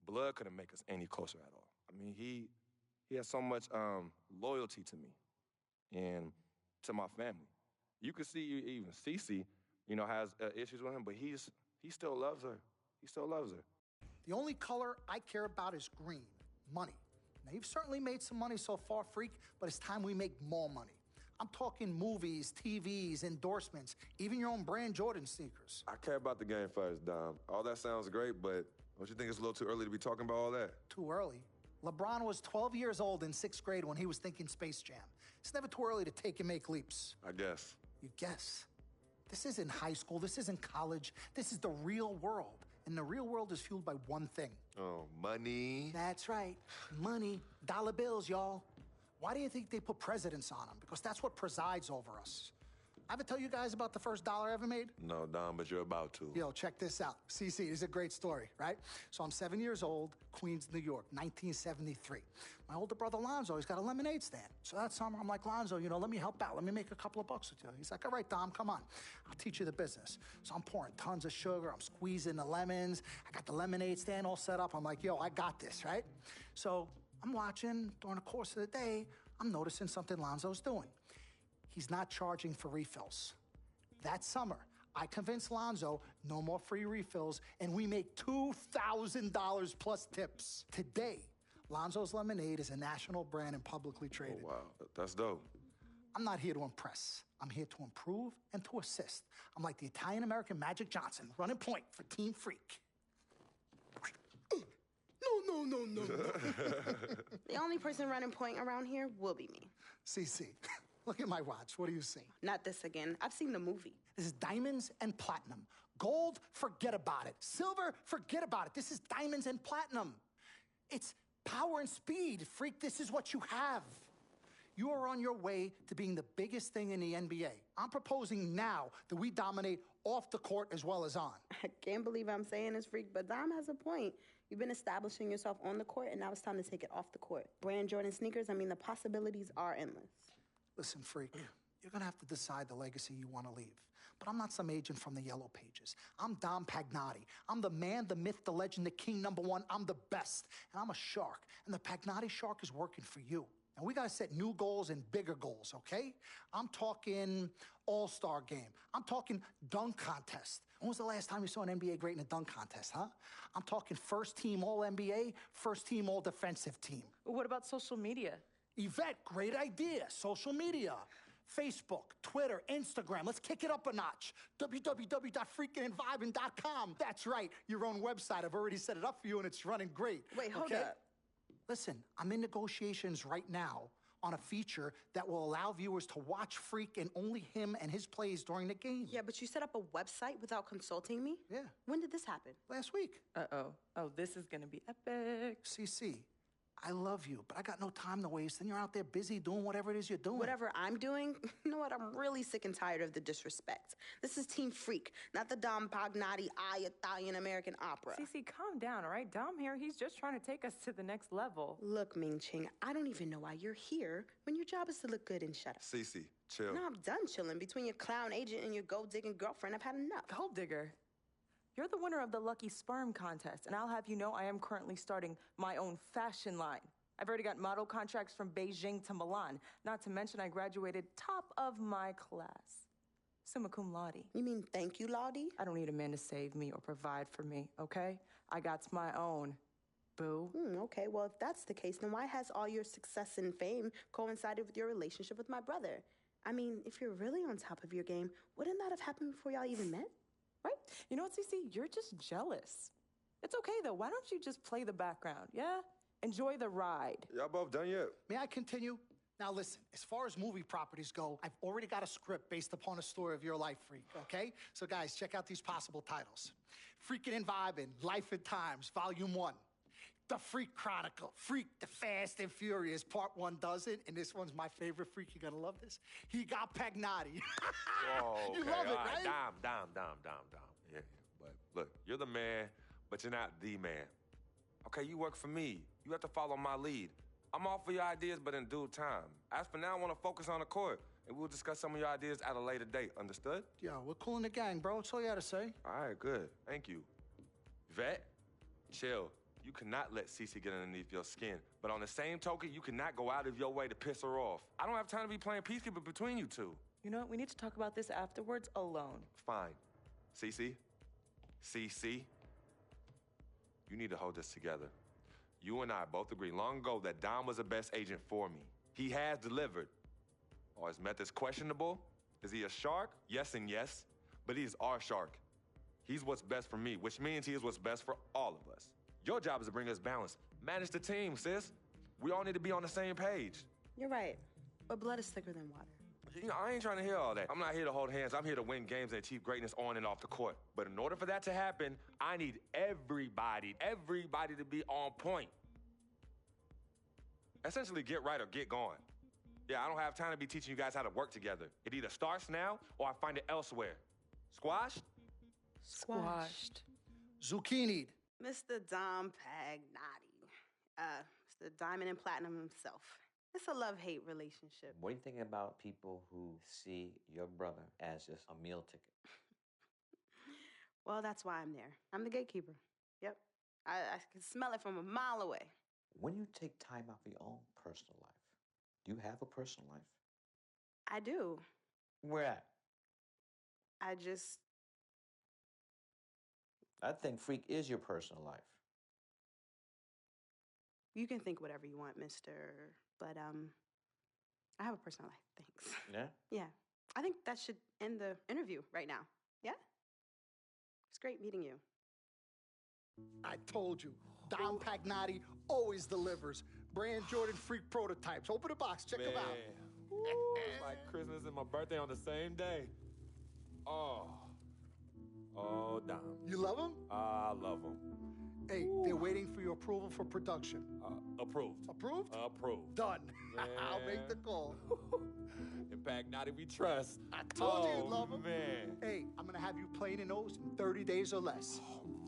A: Blood couldn't make us any closer at all. I mean, he has so much loyalty to me and to my family. You could see even Cece, has issues with him, but he still loves her. He still loves her.
H: The only color I care about is green, money. Now, you've certainly made some money so far, Freq, but it's time we make more money. I'm talking movies, TVs, endorsements, even your own brand Jordan sneakers.
A: I care about the game first, Dom. All that sounds great, but don't you think it's a little too early to be talking about all that?
H: Too early? LeBron was 12 years old in 6th grade when he was thinking Space Jam. It's never too early to take and make leaps.
A: I guess.
H: You guess? This isn't high school. This isn't college. This is the real world. And the real world is fueled by one thing.
A: Oh, money.
H: That's right. Money. Dollar bills, y'all. Why do you think they put presidents on them? Because that's what presides over us. I ever tell you guys about the first dollar I ever made?
A: No, Dom, but you're about to.
H: Yo, check this out. CC, this is a great story, right? So I'm 7 years old, Queens, New York, 1973. My older brother, Lonzo, he's got a lemonade stand. So that summer, I'm like, Lonzo, let me help out. Let me make a couple of bucks with you. He's like, all right, Dom, come on. I'll teach you the business. So I'm pouring tons of sugar. I'm squeezing the lemons. I got the lemonade stand all set up. I'm like, yo, I got this, right? So I'm watching during the course of the day. I'm noticing something Lonzo's doing. He's not charging for refills. That summer, I convinced Lonzo no more free refills, and we make $2,000 plus tips. Today, Lonzo's Lemonade is a national brand and publicly traded.
A: Oh, wow. That's dope.
H: I'm not here to impress. I'm here to improve and to assist. I'm like the Italian-American Magic Johnson, running point for Team Freq. No.
B: The only person running point around here will be me.
H: CC, look at my watch. What do you see?
B: Not this again. I've seen the movie.
H: This is diamonds and platinum. Gold, forget about it. Silver, forget about it. This is diamonds and platinum. It's power and speed. Freq, this is what you have. You are on your way to being the biggest thing in the NBA. I'm proposing now that we dominate off the court as well as on.
B: I can't believe I'm saying this, Freq, but Dom has a point. You've been establishing yourself on the court, and now it's time to take it off the court. Brand Jordan sneakers, the possibilities are endless.
H: Listen, Freq, you're going to have to decide the legacy you want to leave. But I'm not some agent from the Yellow Pages. I'm Dom Pagnotti. I'm the man, the myth, the legend, the king, #1. I'm the best. And I'm a shark. And the Pagnotti shark is working for you. And we got to set new goals and bigger goals, okay? I'm talking all-star game. I'm talking dunk contest. When was the last time you saw an NBA great in a dunk contest, huh? I'm talking first team All-NBA, first team All-Defensive team.
K: What about social media?
H: Yvette, great idea. Social media. Facebook, Twitter, Instagram. Let's kick it up a notch. www.freakinandvibing.com. That's right, your own website. I've already set it up for you, and it's running great.
B: Wait, hold up.
H: Listen, I'm in negotiations right now on a feature that will allow viewers to watch Freq and only him and his plays during the game.
B: Yeah, but you set up a website without consulting me?
H: Yeah.
B: When did this happen?
H: Last week.
K: Uh-oh. Oh, this is gonna be epic.
H: CC, I love you, but I got no time to waste. And you're out there busy doing whatever it is you're doing.
B: Whatever I'm doing, you know what? I'm really sick and tired of the disrespect. This is Team Freq, not the Dom Pagnotti Italian-American opera.
K: Cece, calm down, all right? Dom here, he's just trying to take us to the next level.
B: Look, Ming Ching, I don't even know why you're here when your job is to look good and shut up.
A: Cece, chill.
B: No, I'm done chilling. Between your clown agent and your gold-digging girlfriend, I've had enough.
K: Gold digger? You're the winner of the Lucky Sperm contest, and I'll have you know I am currently starting my own fashion line. I've already got model contracts from Beijing to Milan, not to mention I graduated top of my class. Summa cum laude.
B: You mean thank you, Laude?
K: I don't need a man to save me or provide for me, okay? I got my own, boo.
B: Okay, well, if that's the case, then why has all your success and fame coincided with your relationship with my brother? I mean, if you're really on top of your game, wouldn't that have happened before y'all even met? Right?
K: You know what, Cece? You're just jealous. It's okay, though. Why don't you just play the background, yeah? Enjoy the ride.
A: Y'all both done yet?
H: May I continue? Now listen, as far as movie properties go, I've already got a script based upon a story of your life, Freq, okay? So guys, check out these possible titles. Freaking and Vibing, Life and Times, Volume 1. The Freq Chronicle, Freq the Fast and Furious, Part 1 does it, and this one's my favorite, Freq, you're gonna love this. He got Pagnotti.
A: Whoa,
H: You
A: okay,
H: love it,
A: all
H: right?
A: Dom. Yeah, but look, you're the man, but you're not the man. Okay, you work for me. You have to follow my lead. I'm all for your ideas, but in due time. As for now, I want to focus on the court, and we'll discuss some of your ideas at a later date. Understood?
H: Yo, we're cool in the gang, bro. That's all you had to say.
A: All right, good. Thank you. Vet, chill. You cannot let Cece get underneath your skin. But on the same token, you cannot go out of your way to piss her off. I don't have time to be playing peacekeeper between you two.
K: You know what? We need to talk about this afterwards alone.
A: Fine. Cece, you need to hold this together. You and I both agreed long ago that Dom was the best agent for me. He has delivered. Are his methods questionable? Is he a shark? Yes and yes. But he is our shark. He's what's best for me, which means he is what's best for all of us. Your job is to bring us balance. Manage the team, sis. We all need to be on the same page.
B: You're right, but blood is thicker than water.
A: You know, I ain't trying to hear all that. I'm not here to hold hands. I'm here to win games and achieve greatness on and off the court. But in order for that to happen, I need everybody to be on point. Essentially, get right or get gone. Yeah, I don't have time to be teaching you guys how to work together. It either starts now or I find it elsewhere. Squashed?
K: Squashed.
H: Zucchini'd.
B: Mr. Dom Pagnotti. Mr. Diamond and Platinum himself. It's a love-hate relationship.
N: What do you think about people who see your brother as just a meal ticket?
B: Well, that's why I'm there. I'm the gatekeeper. Yep. I can smell it from a mile away.
N: When you take time out for your own personal life, do you have a personal life?
B: I do.
N: Where at? I think Freq is your personal life.
B: You can think whatever you want, mister. But, I have a personal life, thanks.
N: Yeah?
B: Yeah. I think that should end the interview right now. Yeah? It's great meeting you.
H: I told you, Dom Pagnotti always delivers. Brand Jordan Freq prototypes. Open the box, check them out.
A: It's like Christmas and my birthday on the same day. Oh, Dom.
H: You love them?
A: I love them.
H: Hey, they're waiting for your approval for production.
A: Approved.
H: Approved?
A: Approved.
H: Done. I'll make the call.
A: In Pagnotti, we trust.
H: I told you you'd love them.
A: Man.
H: Hey, I'm going to have you playing in those in 30 days or less.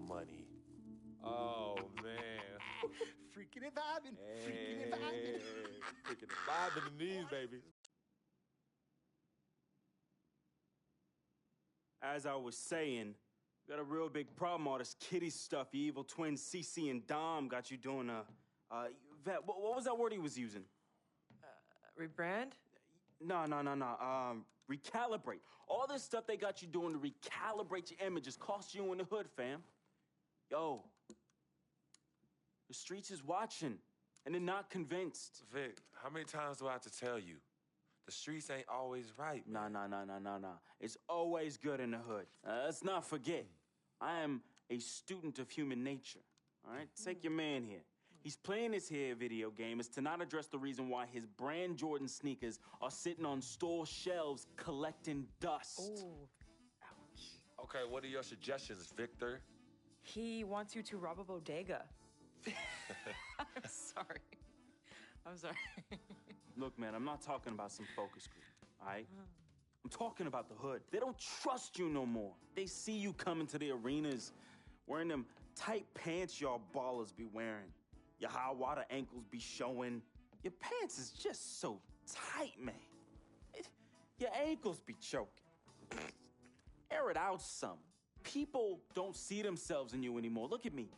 A: Money. Oh, man.
H: Freaking and vibing. Freaking and vibing.
A: Freaking and vibing in these, baby.
C: As I was saying, got a real big problem, all this kitty stuff. You evil twins, Cece and Dom, got you doing Vet, what was that word he was using?
K: Rebrand?
C: No. Recalibrate. All this stuff they got you doing to recalibrate your image is cost you in the hood, fam. Yo, the streets is watching, and they're not convinced.
A: Vic, how many times do I have to tell you? The streets ain't always right.
C: Nah. It's always good in the hood. Let's not forget, I am a student of human nature. All right, take your man here. He's playing this here video game is to not address the reason why his brand Jordan sneakers are sitting on store shelves collecting dust.
K: Ooh, ouch.
A: Okay, what are your suggestions, Victor?
K: He wants you to rob a bodega. I'm sorry.
C: Look, man, I'm not talking about some focus group, all right? I'm talking about the hood. They don't trust you no more. They see you coming to the arenas wearing them tight pants y'all ballers be wearing. Your high water ankles be showing. Your pants is just so tight, man. Your ankles be choking. Air it out some. People don't see themselves in you anymore. Look at me.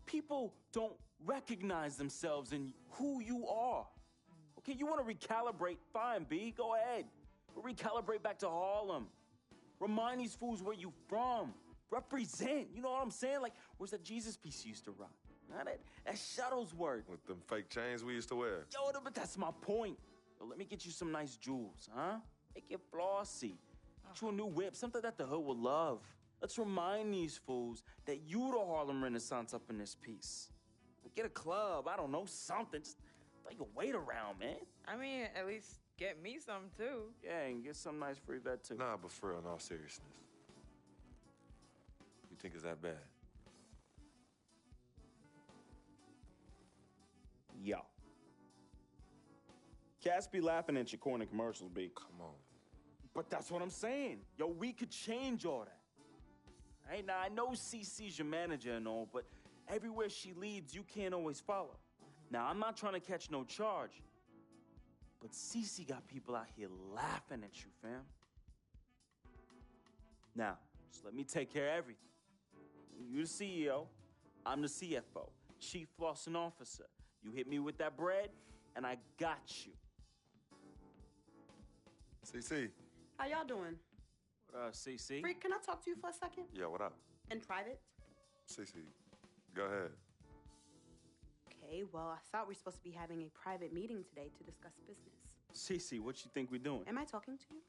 C: People don't recognize themselves in who you are. Okay, you want to recalibrate? Fine, B, go ahead. But recalibrate back to Harlem. Remind these fools where you from. Represent. You know what I'm saying? Like, where's that Jesus piece you used to rock? Now that Shuttlesworth.
A: With them fake chains we used to wear.
C: Yo, but that's my point. Yo, let me get you some nice jewels, huh? Make you flossy. Get you a new whip, something that the hood will love. Let's remind these fools that you the Harlem Renaissance up in this piece. Get a club, I don't know, something. Just throw your weight around, man.
K: I mean, at least get me some, too.
C: Yeah, and get some nice free vet, too.
A: Nah, but for real, in all seriousness. You think it's that bad?
C: Yo. Cats be laughing at your corner commercials, B.
A: Come on.
C: But that's what I'm saying. Yo, we could change all that. Right? Now, I know CC's your manager and all, but everywhere she leads, you can't always follow. Now, I'm not trying to catch no charge, but CC got people out here laughing at you, fam. Now, just let me take care of everything. You the CEO, I'm the CFO, Chief Flossing Officer. You hit me with that bread, and I got you.
A: CC.
B: How y'all doing?
C: CC?
B: Freq, can I talk to you for a second?
A: Yeah, what up?
B: In private?
A: CC, go ahead.
B: Okay, well, I thought we were supposed to be having a private meeting today to discuss business.
C: CC, what you think we doing?
B: Am I talking to you?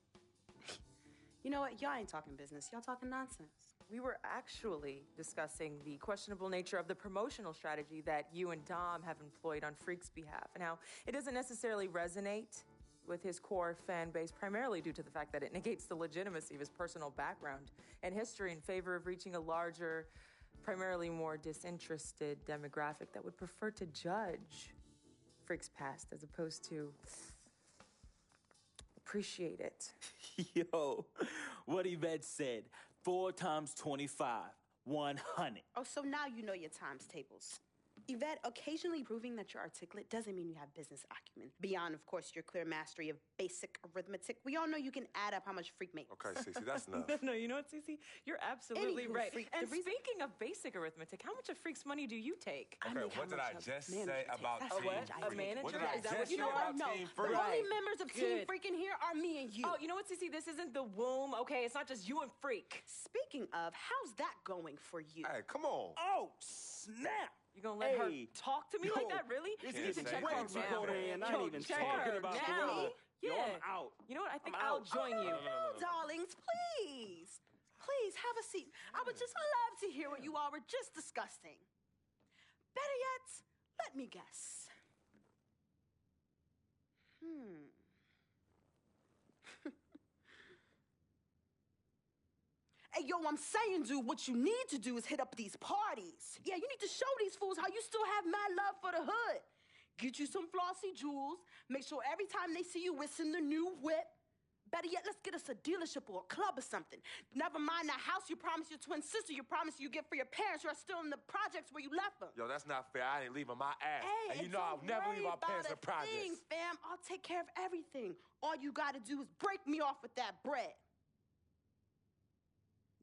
B: You know what? Y'all ain't talking business. Y'all talking nonsense.
K: We were actually discussing the questionable nature of the promotional strategy that you and Dom have employed on Freq's behalf. Now, it doesn't necessarily resonate with his core fan base, primarily due to the fact that it negates the legitimacy of his personal background and history in favor of reaching a larger, primarily more disinterested demographic that would prefer to judge Freq's past as opposed to appreciate it.
C: Yo, what Yvette said, 4 times 25, 100.
B: Oh, so now you know your times tables. Yvette, occasionally proving that you're articulate doesn't mean you have business acumen. Beyond, of course, your clear mastery of basic arithmetic, we all know you can add up how much Freq makes.
A: Okay, Cece, that's enough.
K: No, you know what, Cece? You're absolutely
B: Anywho,
K: right.
B: Freq,
K: And speaking of basic arithmetic, how much of Freq's money do you take?
A: Okay, what did I just say about
K: A
A: Team
K: what?
A: Freq?
K: A manager?
A: What did I
K: Is that
A: just
K: what you
A: say
K: know?
A: about
B: No,
A: Team
B: the
A: Freq?
B: only members of Team
K: Good.
B: Freq in here are me and you.
K: Oh, you know what, Cece? This isn't the womb, okay? It's not just you and Freq.
B: Speaking of, how's that going for you?
A: Hey, come on.
C: Oh, snap.
K: You gonna let her
C: Hey.
K: talk to me like that, really?
C: This
K: You need to
C: is
K: check
C: way
K: her
C: too
K: now.
C: cold in. I
K: Yo,
C: ain't even
K: check
C: talking
K: her
C: about the
K: now.
C: weather.
K: Yeah.
C: Yo, I'm out.
K: You know what? I think
C: I'm
K: I'll
C: out.
K: join you.
B: No, darlings, please. Please, have a seat. I would just love to hear what you all were just discussing. Better yet, let me guess. Hey, yo, I'm saying, dude, what you need to do is hit up these parties. Yeah, you need to show these fools how you still have mad love for the hood. Get you some flossy jewels. Make sure every time they see you whistling the new whip. Better yet, let's get us a dealership or a club or something. Never mind that house you promised your twin sister you promised you get for your parents who are still in the projects where you left them.
A: Yo, that's not fair. I ain't leaving my ass.
B: Hey,
A: and you
B: and
A: know I'll
B: don't
A: never leave
B: worry
A: our parents in
B: about a thing,
A: projects.
B: fam. I'll take care of everything. All you gotta do is break me off with that bread.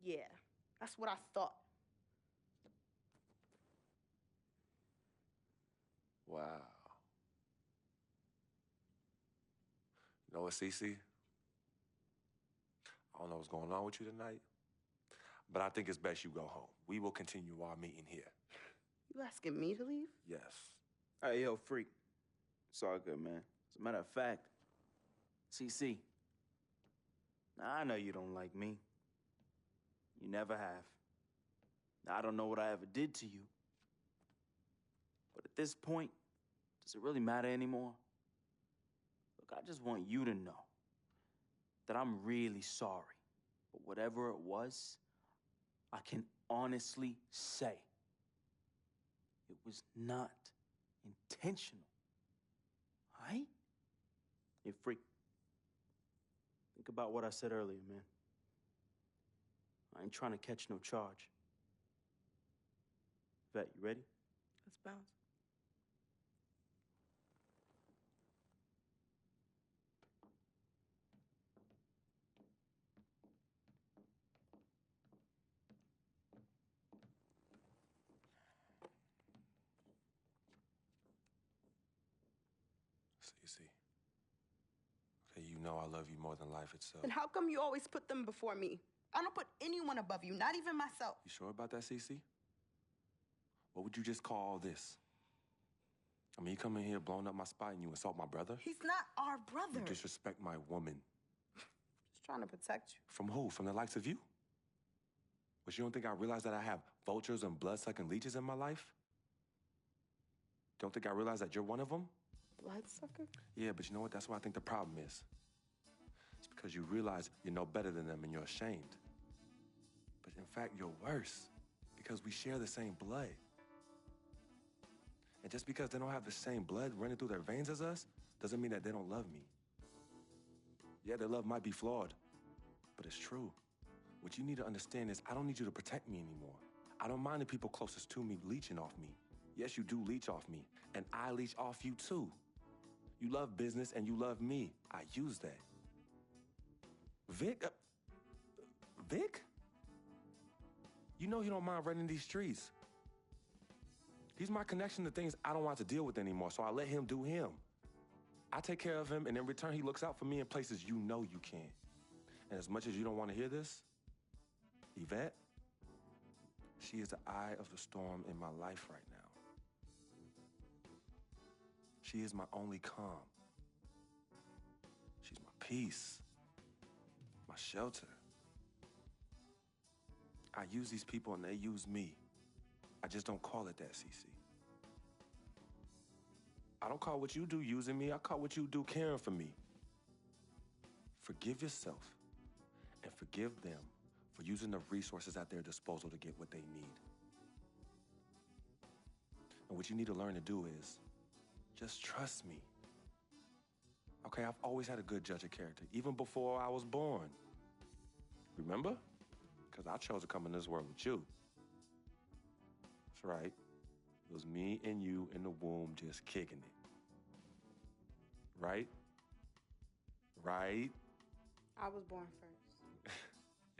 B: Yeah, that's what I thought.
A: Wow. You know what, CC? I don't know what's going on with you tonight, but I think it's best you go home. We will continue our meeting here.
B: You asking me to leave?
A: Yes.
C: Hey, yo, Freq. It's all good, man. As a matter of fact, CC, I know you don't like me. You never have. I don't know what I ever did to you. But at this point, does it really matter anymore? Look, I just want you to know that I'm really sorry. But whatever it was, I can honestly say it was not intentional. All right? Hey, Freq, think about what I said earlier, man. I ain't trying to catch no charge. Vet, you ready?
K: Let's bounce.
A: CC. Okay, you know I love you more than life itself.
B: Then how come you always put them before me? I don't put anyone above you, not even myself.
A: You sure about that, CC? What would you just call all this? I mean, you come in here blowing up my spot and you insult my brother?
B: He's not our brother.
A: You disrespect my woman.
B: Just trying to protect you.
A: From who? From the likes of you? But you don't think I realize that I have vultures and blood-sucking leeches in my life? Don't think I realize that you're one of them?
B: Bloodsucker?
A: Yeah, but you know what? That's what I think the problem is. It's because you realize you're no better than them and you're ashamed. But in fact, you're worse because we share the same blood. And just because they don't have the same blood running through their veins as us, doesn't mean that they don't love me. Yeah, their love might be flawed, but it's true. What you need to understand is I don't need you to protect me anymore. I don't mind the people closest to me leeching off me. Yes, you do leech off me, and I leech off you too. You love business and you love me. I use that. Vic? Vic? You know he don't mind running these streets. He's my connection to things I don't want to deal with anymore, so I let him do him. I take care of him, and in return, he looks out for me in places you know you can't. And as much as you don't want to hear this, Yvette, she is the eye of the storm in my life right now. She is my only calm. She's my peace, my shelter. I use these people and they use me. I just don't call it that, CC. I don't call what you do using me. I call what you do caring for me. Forgive yourself and forgive them for using the resources at their disposal to get what they need. And what you need to learn to do is just trust me. Okay, I've always had a good judge of character, even before I was born. Remember? Because I chose to come in this world with you. That's right. It was me and you in the womb just kicking it. Right? Right?
B: I was born first.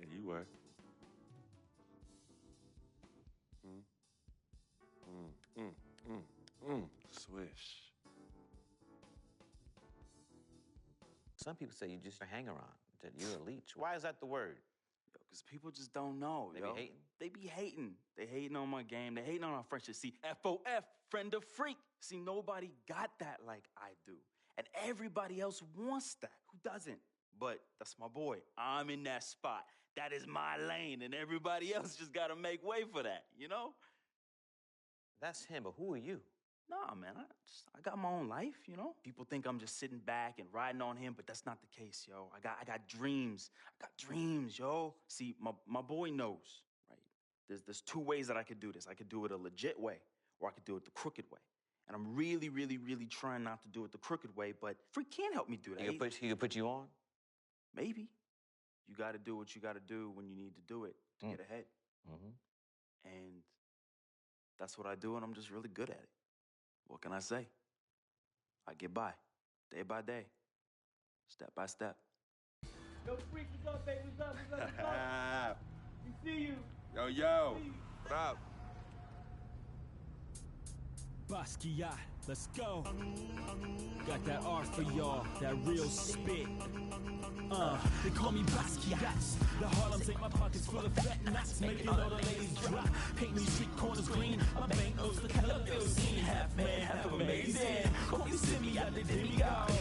A: Yeah, you were. Swish.
N: Some people say you just a hanger-on, that you're a leech. Why is that the word?
C: Yo, because people just don't know,
N: They
C: yo.
N: be hating?
C: They be hating. They hating on my game. They hating on our friendship. See, FOF, friend of Freq. See, nobody got that like I do. And everybody else wants that. Who doesn't? But that's my boy. I'm in that spot. That is my lane, and everybody else just gotta make way for that, you know?
N: That's him, but who are you?
C: Nah, man, I got my own life, you know? People think I'm just sitting back and riding on him, but that's not the case, yo. I got dreams. I got dreams, yo. See, my boy knows, right? There's two ways that I could do this. I could do it a legit way, or I could do it the crooked way. And I'm really, really, really trying not to do it the crooked way, but Freq can't help me do that.
N: He could put you on?
C: Maybe. You gotta do what you gotta do when you need to do it to get ahead.
N: Mm-hmm.
C: And that's what I do, and I'm just really good at it. What can I say? I get by, day by day, step by step.
O: Yo, Freq, what's up, baby? What's up? We see you.
A: Yo. What up?
C: Basquiat, let's go. Got that art for y'all, that real spit. They call me Basquiat. The Harlem take my pockets full of fat knots, making all the ladies drop. Paint these street corners green. My banknotes look hella scene. Half man, half amazing. Call me Simi out the demigod.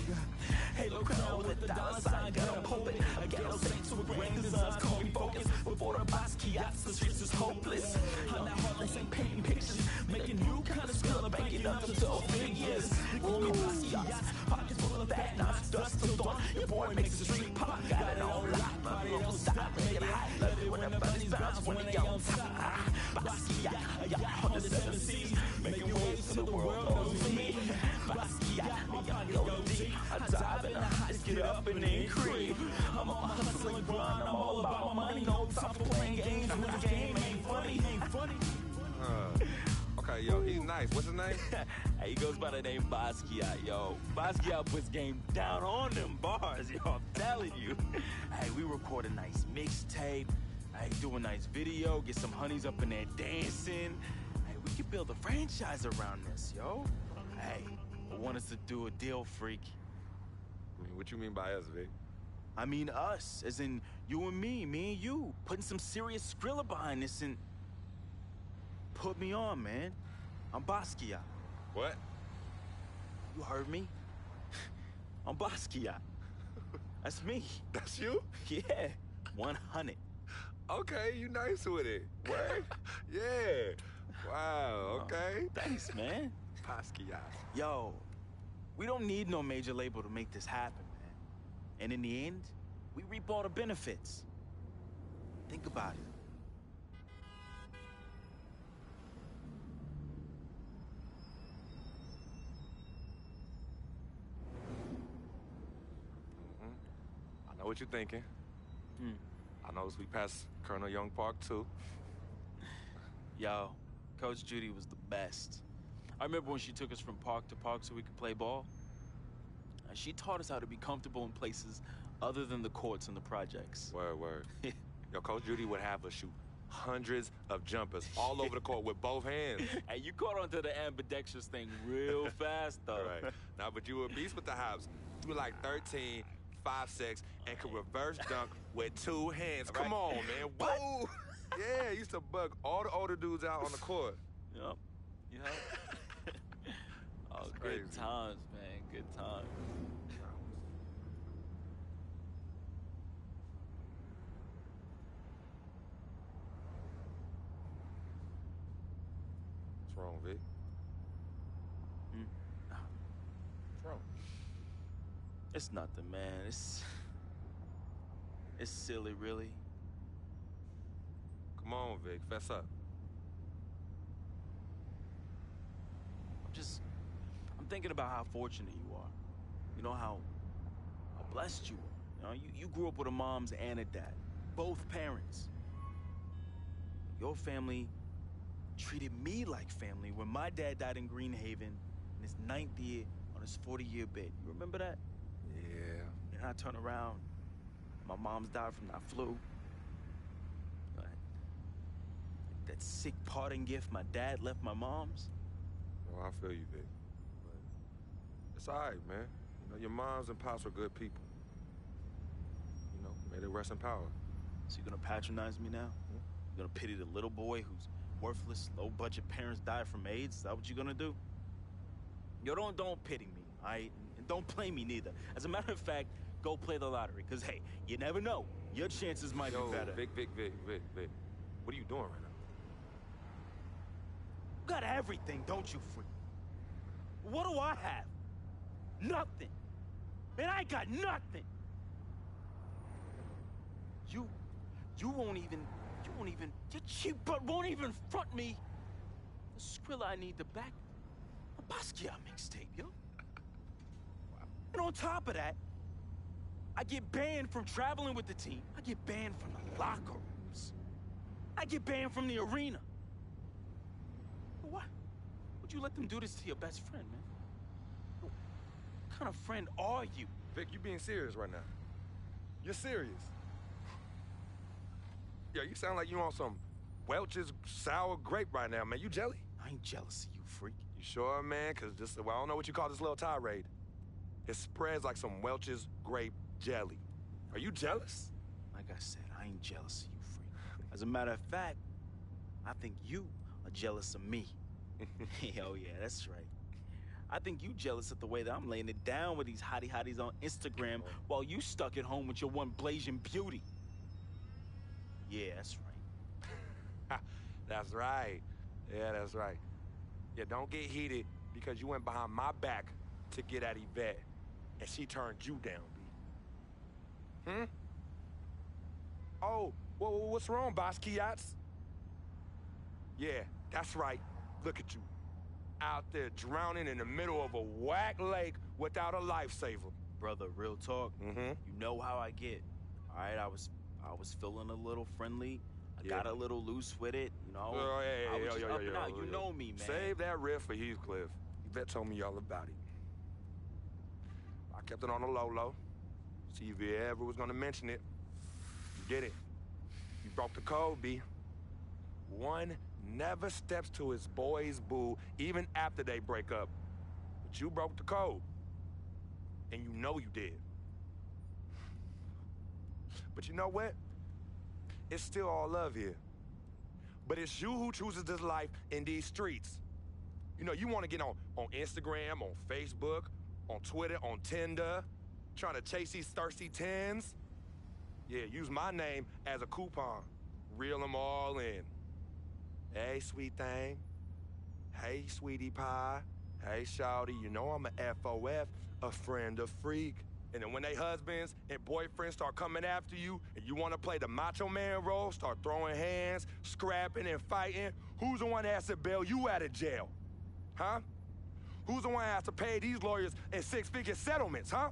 C: Halo crown with the dollar sign, got 'em hoping. A ghetto saint to a grand designs, call me focus. Before the Basquiats, the streets is hopeless. I'm that Harlem Saint painting pictures, making new kind of skill, banking up to 12 figures. They call me Basquiat, pockets full of fat knots, dust till dawn. Your boy makes the street pop, got it on lock, body don't stop, make it hot. Love it when the bunnies bounce when they on top. Basquiat, I got on the 7 seas, making waves till the world knows me. Basquiat, my pockets go deep. I dive in the heights, get up and then creep. I'm on my hustle and grind, I'm all about my money. No time for playing games when the game ain't funny.
A: Okay, yo, he's nice. What's his name?
C: Hey, he goes by the name Basquiat, yo. Basquiat puts game down on them bars, yo. I'm telling you. Hey, we record a nice mixtape. Hey, do a nice video, get some honeys up in there dancing. Hey, we could build a franchise around this, yo. Hey, I want us to do a deal, Freq.
A: I mean, what you mean by us, Vic?
C: I mean us, as in you and me and you, putting some serious Skrilla behind this and... Put me on, man. I'm Basquiat.
A: What?
C: You heard me? I'm Basquiat. That's me.
A: That's you?
C: Yeah, 100.
A: Okay, you nice with it. Word? Yeah. Wow, okay.
C: Thanks, man.
A: Basquiat.
C: Yo, we don't need no major label to make this happen, man. And in the end, we reap all the benefits. Think about it.
A: I know what you're thinking. I noticed we passed Colonel Young Park, too.
C: Yo, Coach Judy was the best. I remember when she took us from park to park so we could play ball. She taught us how to be comfortable in places other than the courts and the projects.
A: Word. Yo, Coach Judy would have us shoot hundreds of jumpers all over the court with both hands.
C: Hey, you caught onto the ambidextrous thing real fast, though.
A: Right. Nah, but you were a beast with the hops. You were like 13, 5'6", and could reverse dunk with 2 hands.
C: Right.
A: Come on, man. Whoa! Yeah, used to bug all the older dudes out on the court.
C: Yep. Oh, good times, man. Good times.
A: What's wrong, Vic? What's wrong?
C: It's nothing, man. It's silly, really.
A: Come on, Vic. Fess up.
C: I'm thinking about how fortunate you are. You know, how blessed you are. You know, you grew up with a mom and a dad. Both parents. Your family treated me like family when my dad died in Greenhaven in his 9th year on his 40-year bid. You remember that?
A: Yeah.
C: And I turn around, my mom's died from that flu. That sick parting gift my dad left my mom's.
A: Well, I feel you, Vic. But it's all right, man. You know, your moms and pops were good people. You know, may they rest in power.
C: So you're gonna patronize me now? You're gonna pity the little boy whose worthless, low-budget parents died from AIDS? Is that what you're gonna do? Yo, don't pity me, all right? And don't play me neither. As a matter of fact, go play the lottery, because, hey, you never know. Your chances might be better.
A: Vic. What are you doing right now?
C: You got everything, don't you, Freq? What do I have? Nothing. Man, I got nothing. You won't even, your cheap butt won't even front me the Skrilla I need to back a Basquiat mixtape, yo. And on top of that, I get banned from traveling with the team. I get banned from the locker rooms. I get banned from the arena. What? Would you let them do this to your best friend, man? What kind of friend are you?
A: Vic, you being serious right now. You're serious. Yo, you sound like you on some Welch's sour grape right now, man. You jelly?
C: I ain't jealous of you, freak.
A: You sure, man? Because this, well, I don't know what you call this little tirade. It spreads like some Welch's grape jelly. Are you jealous?
C: Like I said, I ain't jealous of you, freak. As a matter of fact, I think you are jealous of me. Oh, yeah, that's right. I think you jealous of the way that I'm laying it down with these hotties on Instagram while you stuck at home with your one blazing beauty. Yeah, that's right.
A: That's right. Yeah, that's right. Yeah, don't get heated because you went behind my back to get at Yvette, and she turned you down, B. Oh, well, what's wrong, Basquiat's? Yeah, that's right. Look at you. Out there drowning in the middle of a whack lake without a lifesaver.
C: Brother, real talk.
A: Mm-hmm.
C: You know how I get. All right, I was feeling a little friendly. I got a little loose with it, you know. I was just up and out. You know me, man.
A: Save that riff for Heathcliff. Yvette told me all about it. I kept it on the low. See if you ever was gonna mention it. You did it. You broke the code, B. One never steps to his boy's boo even after they break up. But you broke the code. And you know you did. But you know what? It's still all love here. But it's you who chooses this life in these streets. You know, you want to get on Instagram, on Facebook, on Twitter, on Tinder, trying to chase these thirsty tens. Yeah, use my name as a coupon. Reel them all in. Hey, sweet thing. Hey, sweetie pie. Hey, shawty, you know I'm a FOF, a friend of Freq. And then when they husbands and boyfriends start coming after you and you want to play the macho man role, start throwing hands, scrapping and fighting, who's the one that has to bail you out of jail? Huh? Who's the one that has to pay these lawyers in six-figure settlements, huh?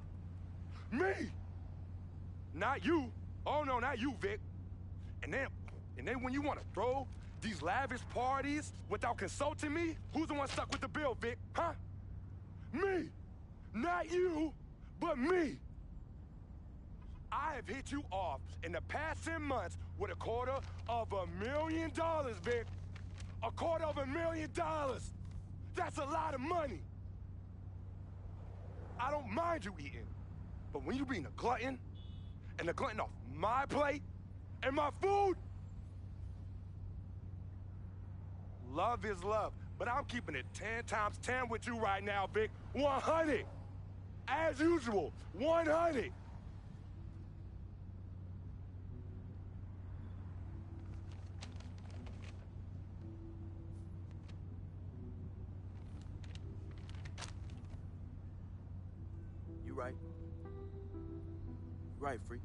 A: Me! Not you. Oh, no, not you, Vic. And then when you want to throw these lavish parties without consulting me, who's the one stuck with the bill, Vic? Huh? Me! Not you, but me! I have hit you off in the past 10 months with $250,000, Vic. $250,000! That's a lot of money. I don't mind you eating, but when you being a glutton, and a glutton off my plate and my food, love is love, but I'm keeping it 10 times 10 with you right now, Vic. 100. As usual, 100.
C: You right. Right, Freq.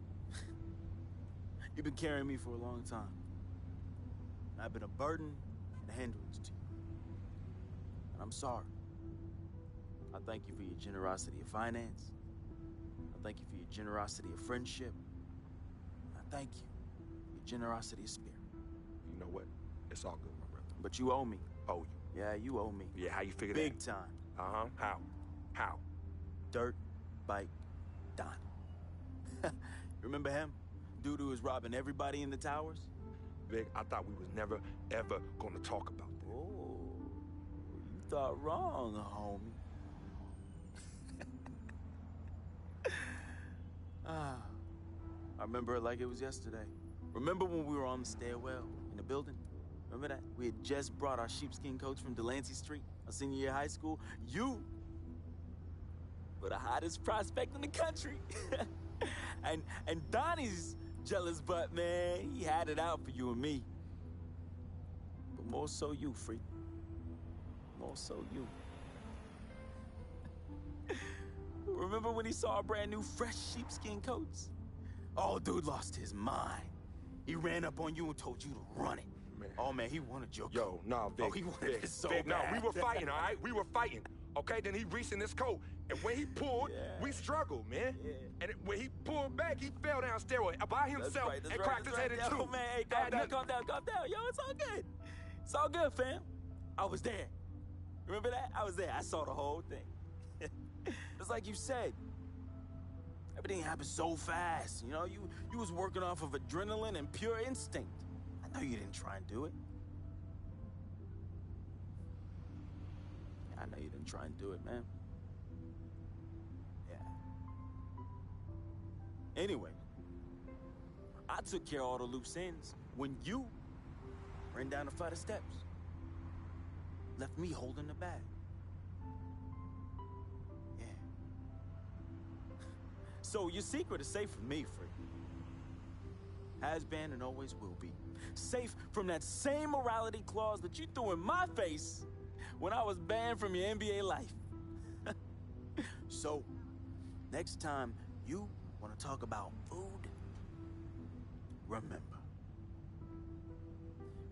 C: You've been carrying me for a long time. I've been a burden and a hindrance to you. And I'm sorry. I thank you for your generosity of finance. I thank you for your generosity of friendship. I thank you for your generosity of spirit.
A: You know what? It's all good, my brother.
C: But you owe me.
A: Owe you?
C: Yeah, you owe me.
A: Yeah, how you figure
C: Big
A: that?
C: time.
A: Uh-huh. How?
C: Dirt Bike Donnie. Remember him? Dude who was robbing everybody in the towers?
A: Vic, I thought we was never, ever gonna talk about that.
C: Oh, you thought wrong, homie. I remember it like it was yesterday. Remember when we were on the stairwell in the building? Remember that? We had just brought our sheepskin coats from Delancey Street, our senior year of high school. You were the hottest prospect in the country. and Donnie's jealous butt, man, he had it out for you and me. But more so you, Freq. More so you. Remember when he saw our brand new fresh sheepskin coats? Oh, dude lost his mind. He ran up on you and told you to run it.
A: Man.
C: Oh, man, he wanted your
A: Yo,
C: coat.
A: nah, Vic.
C: Oh, he wanted it so
A: Vic,
C: bad.
A: no, we were fighting, all right? We were fighting. Okay, then he reached in his coat, and when he pulled, we struggled, man.
C: Yeah.
A: And when he pulled back, he fell down stairway by himself and cracked his head in two.
C: Yo, man, hey, calm down. Yo, it's all good. It's all good, fam. I was there. Remember that? I was there. I saw the whole thing. It's like you said. Everything happened so fast. You know, you was working off of adrenaline and pure instinct. I know you didn't try and do it. know you didn't try and do it, man. Yeah. Anyway, I took care of all the loose ends when you ran down a flight of steps. Left me holding the bag. Yeah. So your secret is safe from me, Freq. Has been and always will be. Safe from that same morality clause that you threw in my face when I was banned from your NBA life. So, next time you want to talk about food, remember.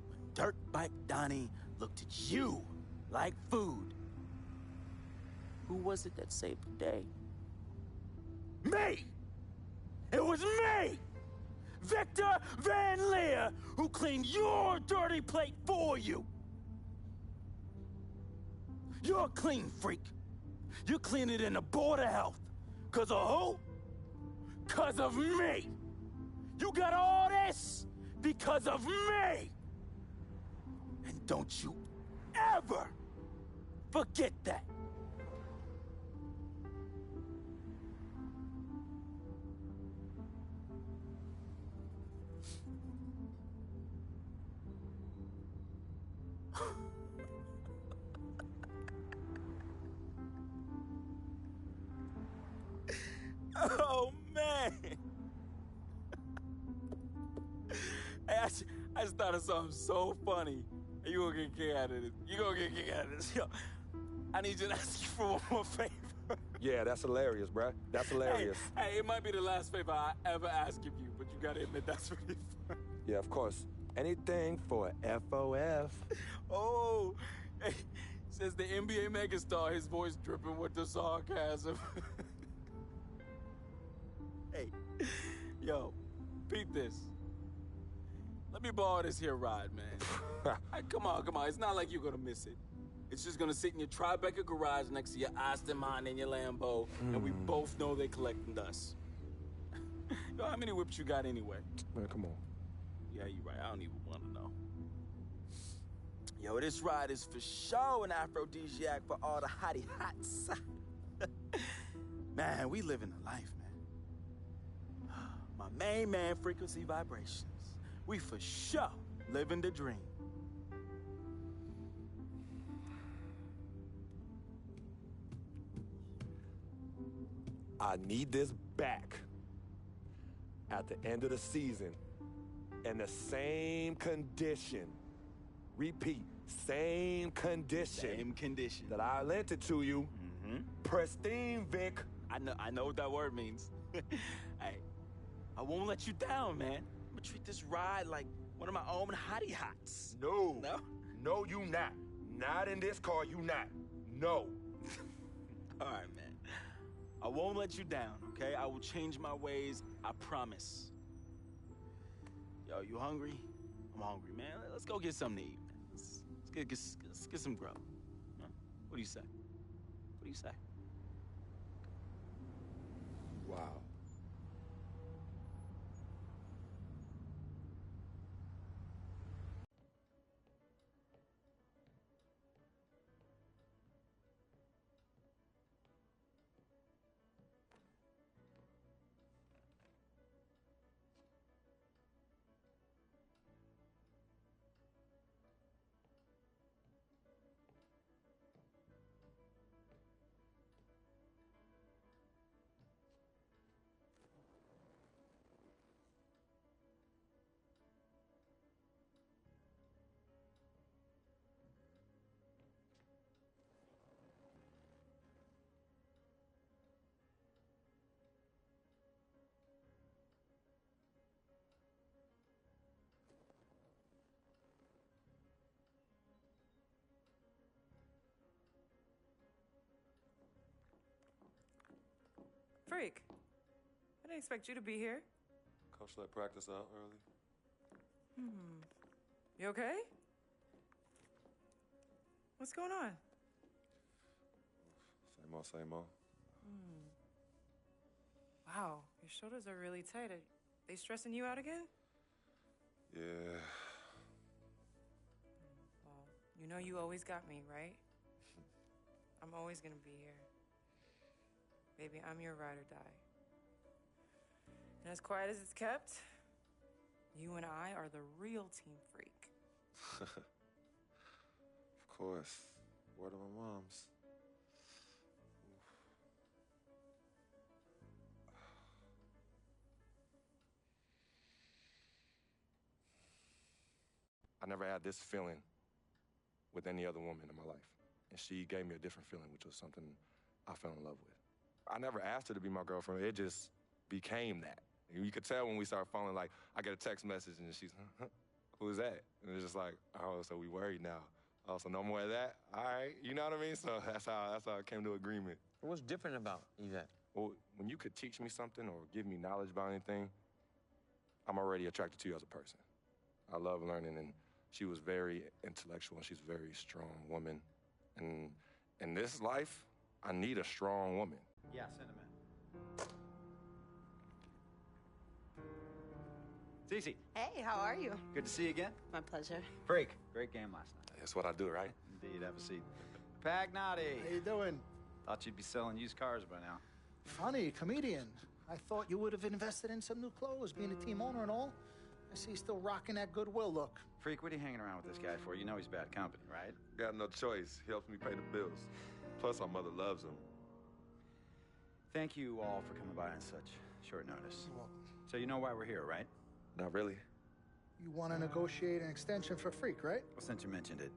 C: When Dirt Bike Donnie looked at you like food, who was it that saved the day? Me! It was me! Victor Van Leer, who cleaned your dirty plate for you. You're a clean freak. You clean it in the Board of Health. 'Cause of who? 'Cause of me. You got all this because of me. And don't you ever forget that. Oh, man. Hey, I just thought of something so funny. You gonna get a kick out of this. You gonna get a kick out of this. Yo, I need you to ask you for one more favor.
A: Yeah, that's hilarious, bruh. That's hilarious.
C: Hey, it might be the last favor I ever ask of you, but you gotta admit that's really fun.
A: Yeah, of course. Anything for FOF.
C: Oh, hey, says the NBA megastar, his voice dripping with the sarcasm. Hey, yo, beat this. Let me borrow this here ride, man. Hey, come on. It's not like you're gonna miss it. It's just gonna sit in your Tribeca garage next to your Aston Martin and your Lambo, and we both know they're collecting dust. Yo, how many whips you got anyway?
A: Man, come on.
C: Yeah, you're right. I don't even want to know. Yo, this ride is for sure an aphrodisiac for all the hottie hots. Man, we living the life, man. My main man, Frequency Vibrations. We for sure living the dream.
A: I need this back at the end of the season in the same condition. Repeat, same condition.
C: Same condition.
A: That I lent it to you.
C: Mm-hmm.
A: Pristine, Vic.
C: I know what that word means. Hey, I won't let you down, man. I'm gonna treat this ride like one of my own hottie hots.
A: No.
C: No?
A: No, you not. Not in this car, you not. No.
C: All right, man. I won't let you down, okay? I will change my ways, I promise. Yo, you hungry? I'm hungry, man. Let's go get something to eat, man. Let's get some grub. Huh? What do you say? What do you say?
A: Wow.
K: Freq, I didn't expect you to be here.
P: Coach let practice out early.
K: You okay? What's going on?
P: Same old.
K: Wow, your shoulders are really tight. Are they stressing you out again?
P: Yeah.
K: Well, you know you always got me, right? I'm always gonna be here. Baby, I'm your ride or die. And as quiet as it's kept, you and I are the real Team Freq.
P: Of course. Word of my mom's.
A: I never had this feeling with any other woman in my life. And she gave me a different feeling, which was something I fell in love with. I never asked her to be my girlfriend. It just became that. And you could tell when we started falling, like, I get a text message and she's, who's that? And it's just like, oh, so we worried now. Oh, so no more of that? All right, you know what I mean? So that's how I came to agreement.
N: What's different about Yvette?
A: Well, when you could teach me something or give me knowledge about anything, I'm already attracted to you as a person. I love learning, and she was very intellectual, and she's a very strong woman. And in this life, I need a strong woman.
L: Yeah, send him in. Cece.
B: Hey, how are you?
L: Good to see you again.
B: My pleasure.
L: Freq. Great game last night.
A: That's what I do, right?
L: Indeed, have a seat. Pagnotti.
H: How you doing?
L: Thought you'd be selling used cars by now.
H: Funny, comedian. I thought you would have invested in some new clothes, being a team owner and all. I see you still rocking that Goodwill look.
L: Freq, what are you hanging around with this guy for? You know he's bad company, right?
A: Got no choice. He helps me pay the bills. Plus, our mother loves him.
L: Thank you all for coming by on such short notice.
H: You're welcome.
L: So you know why we're here, right?
A: Not really.
H: You want to negotiate an extension for Freq, right?
L: Well, since you mentioned it,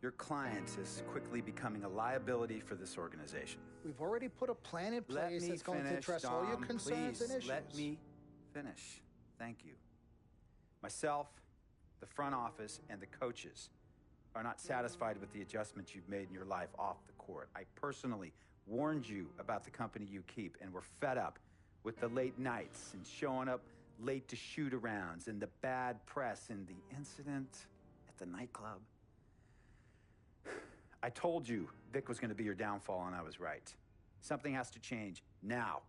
L: your client is quickly becoming a liability for this organization.
H: We've already put a plan in
L: Let
H: place
L: me
H: that's going to
L: finish,
H: address all your
L: Dom,
H: concerns
L: please,
H: and issues.
L: let me finish. Thank you. Myself, the front office, and the coaches are not satisfied with the adjustments you've made in your life off the court. I personally warned you about the company you keep, and we're fed up with the late nights and showing up late to shoot-arounds and the bad press and the incident at the nightclub. I told you Vic was going to be your downfall, and I was right. Something has to change now,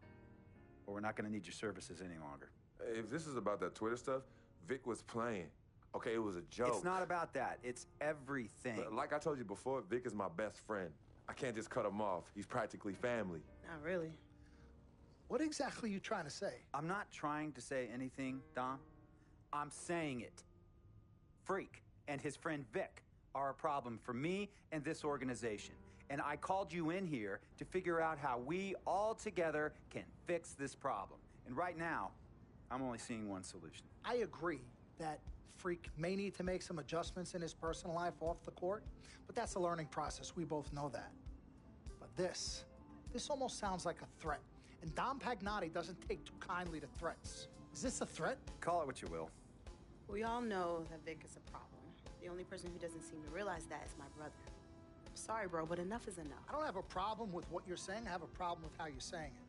L: or we're not going to need your services any longer.
A: If this is about that Twitter stuff, Vic was playing. Okay, it was a joke.
L: It's not about that. It's everything.
A: But like I told you before, Vic is my best friend. I can't just cut him off. He's practically family.
B: Not really.
H: What exactly are you trying to say?
L: I'm not trying to say anything, Dom. I'm saying it. Freq and his friend Vic are a problem for me and this organization. And I called you in here to figure out how we all together can fix this problem. And right now, I'm only seeing one solution.
H: I agree that Freq may need to make some adjustments in his personal life off the court, but that's a learning process. We both know that. But this almost sounds like a threat. And Dom Pagnotti doesn't take too kindly to threats. Is this a threat?
L: Call it what you will.
B: We all know that Vic is a problem. The only person who doesn't seem to realize that is my brother. I'm sorry, bro, but enough is enough.
H: I don't have a problem with what you're saying. I have a problem with how you're saying it.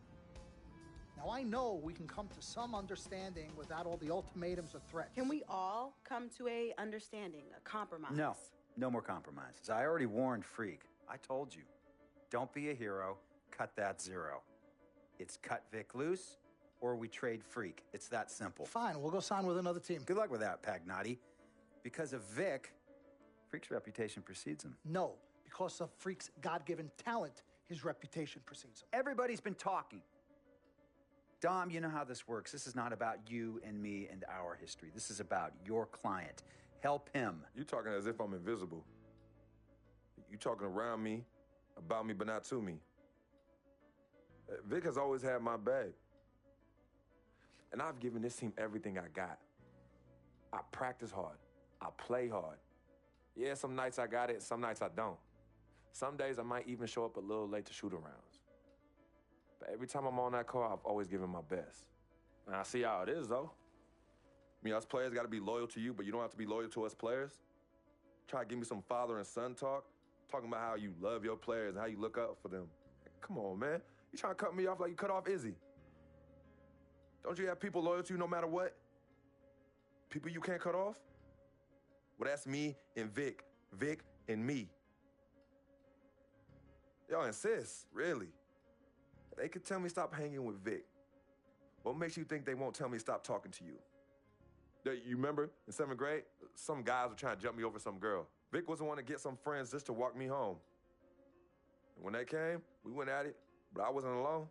H: Now, I know we can come to some understanding without all the ultimatums or threats.
B: Can we all come to a understanding, a compromise?
L: No more compromises. I already warned Freq. I told you. Don't be a hero. Cut that zero. It's cut Vic loose, or we trade Freq. It's that simple.
H: Fine, we'll go sign with another team.
L: Good luck with that, Pagnotti. Because of Vic, Freq's reputation precedes him.
H: No, because of Freq's God-given talent, his reputation precedes him.
L: Everybody's been talking. Dom, you know how this works. This is not about you and me and our history. This is about your client. Help him.
A: You talking as if I'm invisible. You talking around me, about me, but not to me. Vic has always had my back. And I've given this team everything I got. I practice hard. I play hard. Yeah, some nights I got it, some nights I don't. Some days I might even show up a little late to shoot-arounds. But every time I'm on that court, I've always given my best. And I see how it is, though. I mean, us players got to be loyal to you, but you don't have to be loyal to us players. Try to give me some father and son talk, talking about how you love your players and how you look up for them. Come on, man. You trying to cut me off like you cut off Izzy. Don't you have people loyal to you no matter what? People you can't cut off? Well, that's me and Vic. Vic and me. Y'all insist, really. They could tell me stop hanging with Vic. What makes you think they won't tell me stop talking to you? You remember in 7th grade, some guys were trying to jump me over some girl. Vic was the one to get some friends just to walk me home. And when they came, we went at it, but I wasn't alone.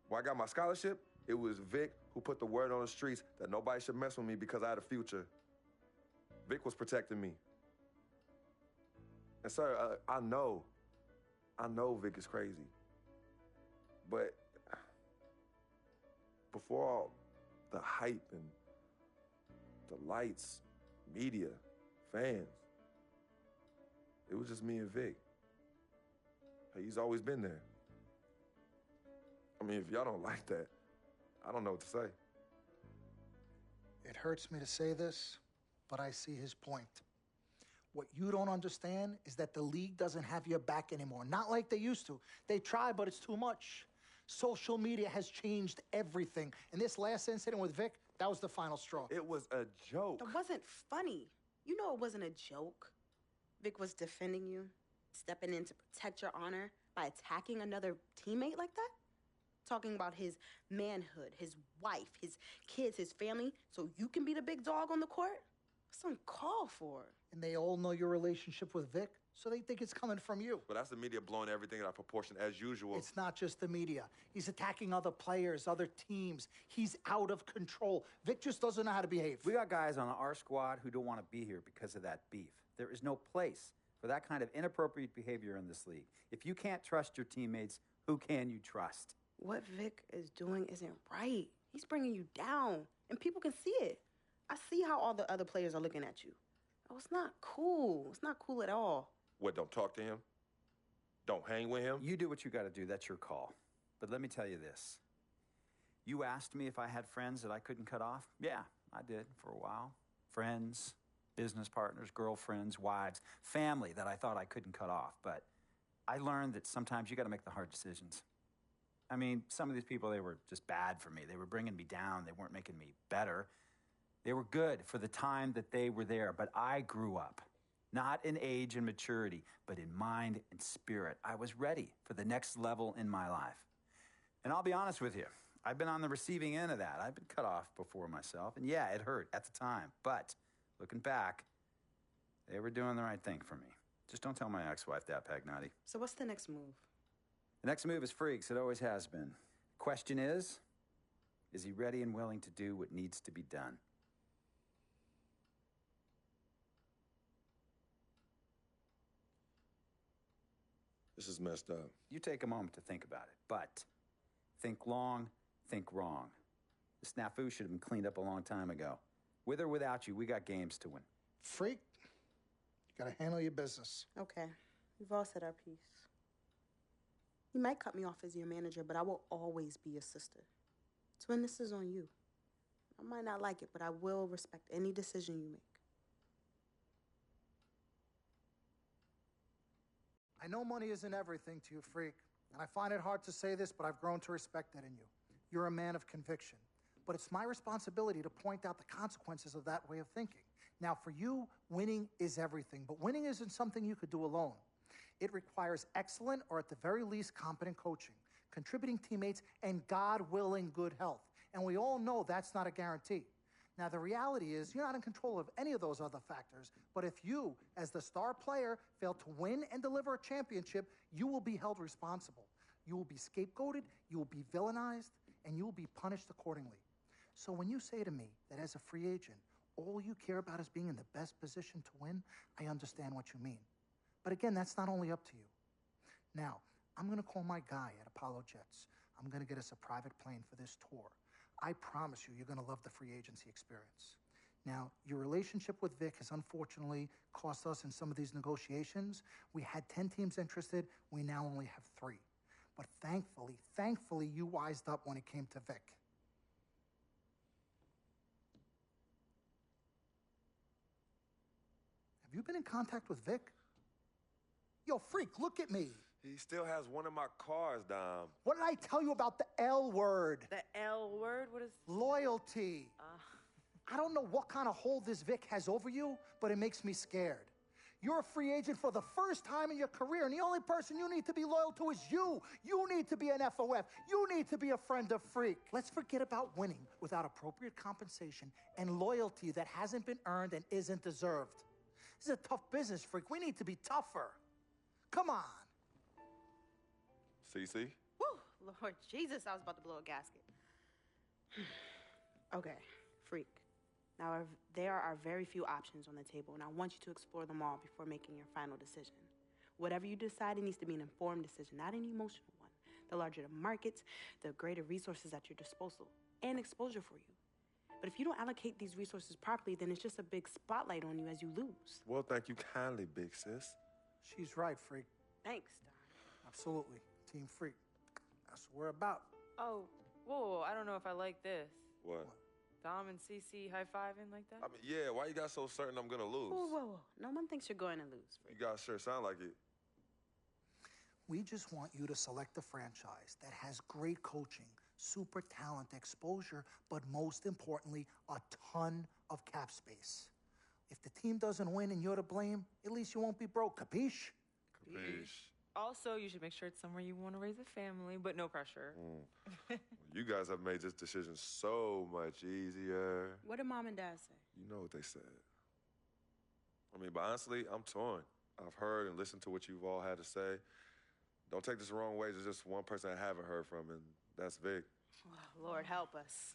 A: When I got my scholarship, it was Vic who put the word on the streets that nobody should mess with me because I had a future. Vic was protecting me. And sir, I know Vic is crazy. But before all the hype and the lights, media, fans, it was just me and Vic. He's always been there. I mean, if y'all don't like that, I don't know what to say.
H: It hurts me to say this, but I see his point. What you don't understand is that the league doesn't have your back anymore. Not like they used to. They try, but it's too much. Social media has changed everything. And this last incident with Vic, that was the final straw.
A: It was a joke.
B: It wasn't funny. You know it wasn't a joke. Vic was defending you, stepping in to protect your honor by attacking another teammate like that? Talking about his manhood, his wife, his kids, his family, so you can be the big dog on the court? That's uncalled for.
H: And they all know your relationship with Vic, so they think it's coming from you.
A: But that's the media blowing everything out of proportion as usual.
H: It's not just the media. He's attacking other players, other teams. He's out of control. Vic just doesn't know how to behave.
L: We got guys on our squad who don't want to be here because of that beef. There is no place for that kind of inappropriate behavior in this league. If you can't trust your teammates, who can you trust?
B: What Vic is doing isn't right. He's bringing you down, and people can see it. I see how all the other players are looking at you. Oh, it's not cool. It's not cool at all.
A: What, don't talk to him? Don't hang with him?
L: You do what you got to do. That's your call. But let me tell you this. You asked me if I had friends that I couldn't cut off? Yeah, I did for a while. Friends, business partners, girlfriends, wives, family that I thought I couldn't cut off. But I learned that sometimes you got to make the hard decisions. I mean, some of these people, they were just bad for me. They were bringing me down. They weren't making me better. They were good for the time that they were there, but I grew up, not in age and maturity, but in mind and spirit. I was ready for the next level in my life. And I'll be honest with you, I've been on the receiving end of that. I've been cut off before myself, and yeah, it hurt at the time. But looking back, they were doing the right thing for me. Just don't tell my ex-wife that, Pagnotti.
B: So what's the next move?
L: The next move is Freq's. It always has been. Question is he ready and willing to do what needs to be done?
A: This is messed up.
L: You take a moment to think about it, but think long, think wrong. The snafu should have been cleaned up a long time ago. With or without you, we got games to win.
H: Freq, you gotta handle your business.
B: Okay, we've all said our piece. You might cut me off as your manager, but I will always be your sister. Twin, this is on you. I might not like it, but I will respect any decision you make.
H: I know money isn't everything to you, Freq, and I find it hard to say this, but I've grown to respect that in you. You're a man of conviction. But it's my responsibility to point out the consequences of that way of thinking. Now, for you, winning is everything, but winning isn't something you could do alone. It requires excellent, or at the very least, competent coaching, contributing teammates, and God willing, good health. And we all know that's not a guarantee. Now, the reality is you're not in control of any of those other factors, but if you, as the star player, fail to win and deliver a championship, you will be held responsible. You will be scapegoated, you will be villainized, and you will be punished accordingly. So when you say to me that as a free agent, all you care about is being in the best position to win, I understand what you mean. But again, that's not only up to you. Now, I'm going to call my guy at Apollo Jets. I'm going to get us a private plane for this tour. I promise you, you're going to love the free agency experience. Now, your relationship with Vic has unfortunately cost us in some of these negotiations. We had 10 teams interested. We now only have 3. But thankfully, you wised up when it came to Vic. Have you been in contact with Vic? Yo, Freq, look at me.
A: He still has one of my cars, Dom.
H: What did I tell you about the L word?
B: The L word? What is...
H: Loyalty. I don't know what kind of hold this Vic has over you, but it makes me scared. You're a free agent for the first time in your career, and the only person you need to be loyal to is you. You need to be an FOF. You need to be a friend of Freq. Let's forget about winning without appropriate compensation and loyalty that hasn't been earned and isn't deserved. This is a tough business, Freq. We need to be tougher. Come on.
P: CC?
B: Woo, Lord Jesus, I was about to blow a gasket. Okay, Freq. Now, there are very few options on the table, and I want you to explore them all before making your final decision. Whatever you decide, it needs to be an informed decision, not an emotional one. The larger the markets, the greater resources at your disposal and exposure for you. But if you don't allocate these resources properly, then it's just a big spotlight on you as you lose.
P: Well, thank you kindly, big sis.
H: She's right, Freq.
B: Thanks, Don.
H: Absolutely. Team Freq. That's what we're about.
K: Oh, whoa, I don't know if I like this.
P: What?
K: Dom and CC high-fiving like that?
P: I mean, yeah, why you got so certain I'm gonna lose?
B: Whoa. No one thinks you're going to lose, Freq.
P: You guys sure sound like it.
H: We just want you to select a franchise that has great coaching, super talent exposure, but most importantly, a ton of cap space. If the team doesn't win and you're to blame, at least you won't be broke, capiche?
P: Capiche.
K: Also, you should make sure it's somewhere you want to raise a family, but no pressure.
P: You guys have made this decision so much easier.
B: What did Mom and Dad say?
P: You know what they said. I mean, but honestly, I'm torn. I've heard and listened to what you've all had to say. Don't take this the wrong way. There's just one person I haven't heard from, and that's Vic.
B: Oh, Lord, help us.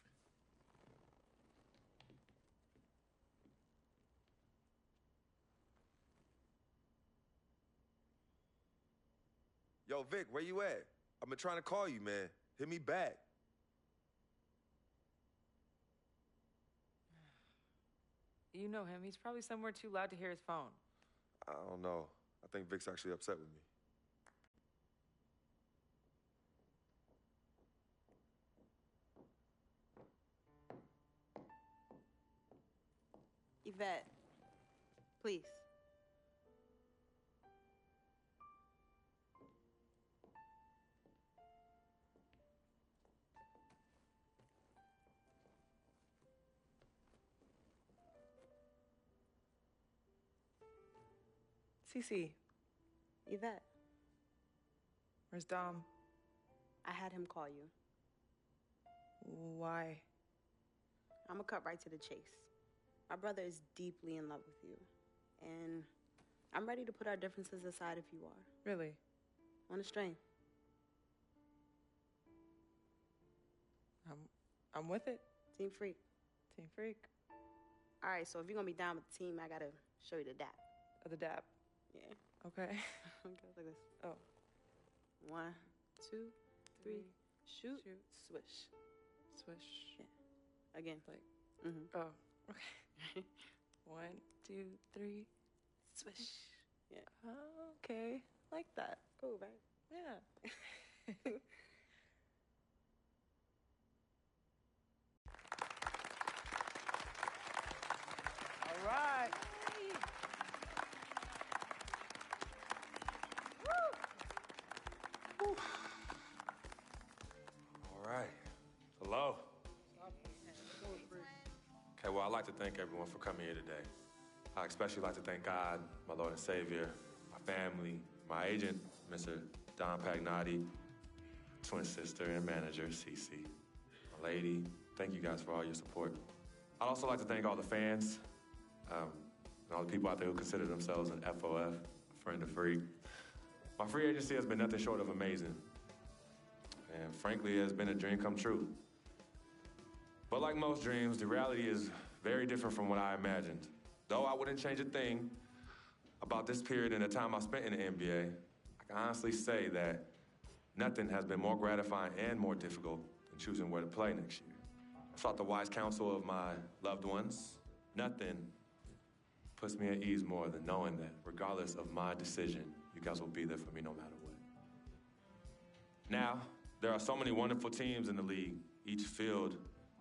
P: Yo, Vic, where you at? I've been trying to call you, man. Hit me back.
K: You know him. He's probably somewhere too loud to hear his phone.
P: I don't know. I think Vic's actually upset with me.
B: Yvette, please.
K: CC,
B: Yvette,
K: where's Dom?
B: I had him call you.
K: Why?
B: I'm gonna cut right to the chase. My brother is deeply in love with you, and I'm ready to put our differences aside if you are.
K: Really?
B: On a string.
K: I'm with it.
B: Team Freq.
K: Team Freq.
B: All right, so if you're gonna be down with the team, I gotta show you the dap.
K: Oh, the dap.
B: Yeah.
K: Okay.
B: It goes like this.
K: Oh.
B: 1, 2, 3, shoot, swish.
K: Swish.
B: Yeah. Again.
K: Like.
B: Mm-hmm.
K: Oh. Okay. 1, 2, 3,
B: swish. Yeah.
K: Oh, okay. Like that.
B: Cool, right?
K: Yeah.
B: All right.
A: All right. Hello. Okay, well, I'd like to thank everyone for coming here today. I especially like to thank God, my Lord and Savior, my family, my agent, Mr. Don Pagnotti, twin sister and manager, Cece, my lady. Thank you guys for all your support. I'd also like to thank all the fans, and all the people out there who consider themselves an FOF, a friend of Freq. My free agency has been nothing short of amazing. And frankly, it has been a dream come true. But like most dreams, the reality is very different from what I imagined. Though I wouldn't change a thing about this period and the time I spent in the NBA, I can honestly say that nothing has been more gratifying and more difficult than choosing where to play next year. I sought the wise counsel of my loved ones. Nothing puts me at ease more than knowing that regardless of my decision, you guys will be there for me no matter what. Now, there are so many wonderful teams in the league, each filled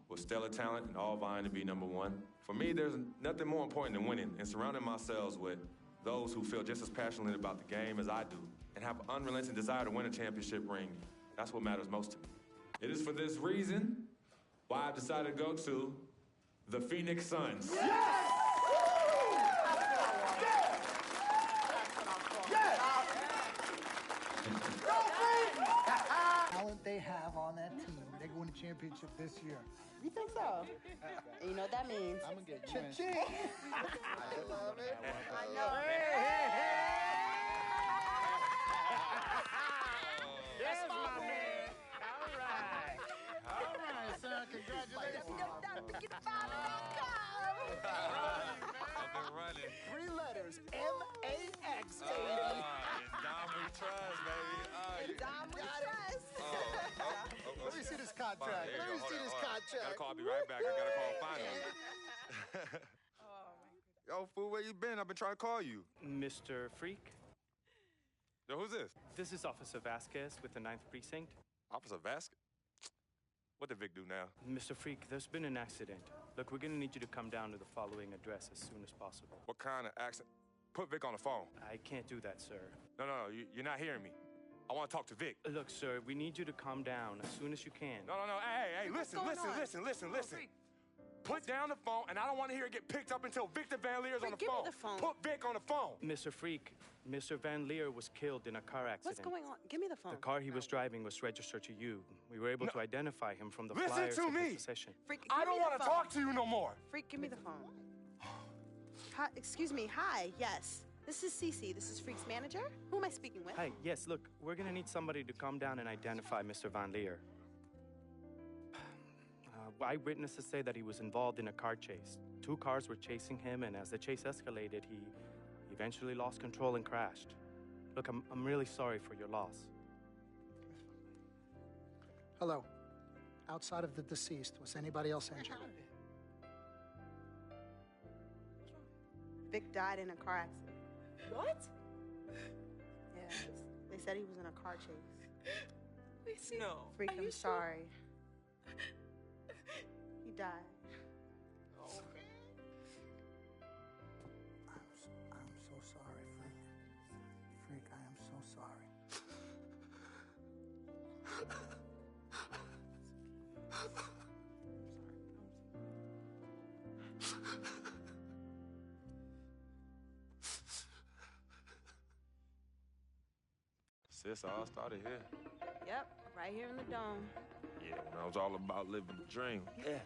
A: with stellar talent and all vying to be number one. For me, there's nothing more important than winning and surrounding myself with those who feel just as passionately about the game as I do and have an unrelenting desire to win a championship ring. That's what matters most to me. It is for this reason why I've decided to go to the Phoenix Suns.
O: Yes!
H: Talent they have on that team, they're going to championship this year.
B: You think so? And you know what that means?
I: I'm gonna get
H: Cha-ching.
I: I love it.
B: I know.
P: Gotta call. I'll be right back. I gotta call finally. Yo, fool, where you been? I've been trying to call you.
Q: Mr. Freq?
P: Yo, who's this?
Q: This is Officer Vasquez with the 9th Precinct.
P: Officer Vasquez? What did Vic do now?
Q: Mr. Freq, there's been an accident. Look, we're gonna need you to come down to the following address as soon as possible.
P: What kind of accident? Put Vic on the phone.
Q: I can't do that, sir.
P: No, you're not hearing me. I want to talk to Vic.
Q: Look, sir, we need you to calm down as soon as you can.
P: No. Hey, listen. Put down the phone, and I don't want to hear it get picked up until Victor Van Leer's on the
B: give
P: phone.
B: me the phone.
P: Put Vic on the phone.
Q: Mr. Freq, Mr. Van Leer was killed in a car accident.
B: What's going on? Give me the phone.
Q: The car he was driving was registered to you. We were able to identify him from the
P: Listen
Q: flyers
P: to
Q: in
P: me.
Q: his possession.
B: Freq,
P: I don't want to talk to you no more.
B: Freq, give me the phone. Hi, excuse me. Hi. Yes. This is Cece. This is Freq's manager. Who am I speaking with?
Q: Hi, yes, look, we're gonna need somebody to come down and identify Mr. Van Leer. Eyewitnesses say that he was involved in a car chase. 2 cars were chasing him, and as the chase escalated, he eventually lost control and crashed. Look, I'm really sorry for your loss.
H: Hello. Outside of the deceased, was anybody else injured?
B: Vic died in a car accident.
K: What?
B: Yeah, they said he was in a car chase.
K: No.
B: Freq,
K: Are you
B: I'm sorry. He died.
H: I'm so sorry, Freq. Freq, I am so sorry.
P: Sis, all started here.
B: Yep, right here in the dome.
A: Yeah, when I was all about living the dream.
B: Yeah.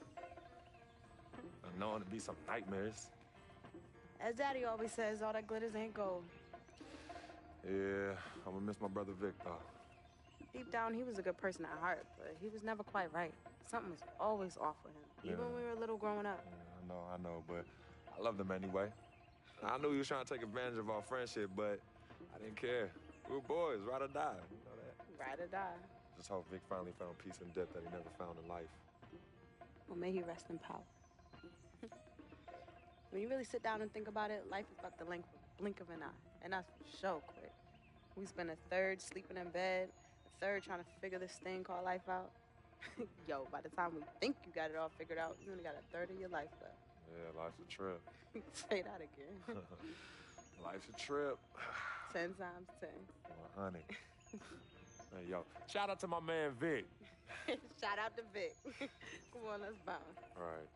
A: And knowing to be some nightmares.
B: As Daddy always says, all that glitters ain't gold.
A: Yeah, I'm gonna miss my brother Vic, though.
B: Deep down, he was a good person at heart, but he was never quite right. Something was always off with him, even when we were little growing up.
A: Yeah, I know, but I loved him anyway. I knew he was trying to take advantage of our friendship, but I didn't care. We were boys, ride or die, you know that?
B: Ride or die.
A: Just hope Vic finally found peace and depth that he never found in life.
B: Well, may he rest in power. When you really sit down and think about it, life is about the blink of an eye, and that's for sure quick. We spend a third sleeping in bed, a third trying to figure this thing called life out. Yo, by the time we think you got it all figured out, you only got a third of your life left.
A: Yeah, life's a trip.
B: Say that again.
A: Life's a trip.
B: 10 times 10.
A: Well, honey. Hey, yo, shout out to my man Vic.
B: Shout out to Vic. Come on, let's bounce.
A: All right.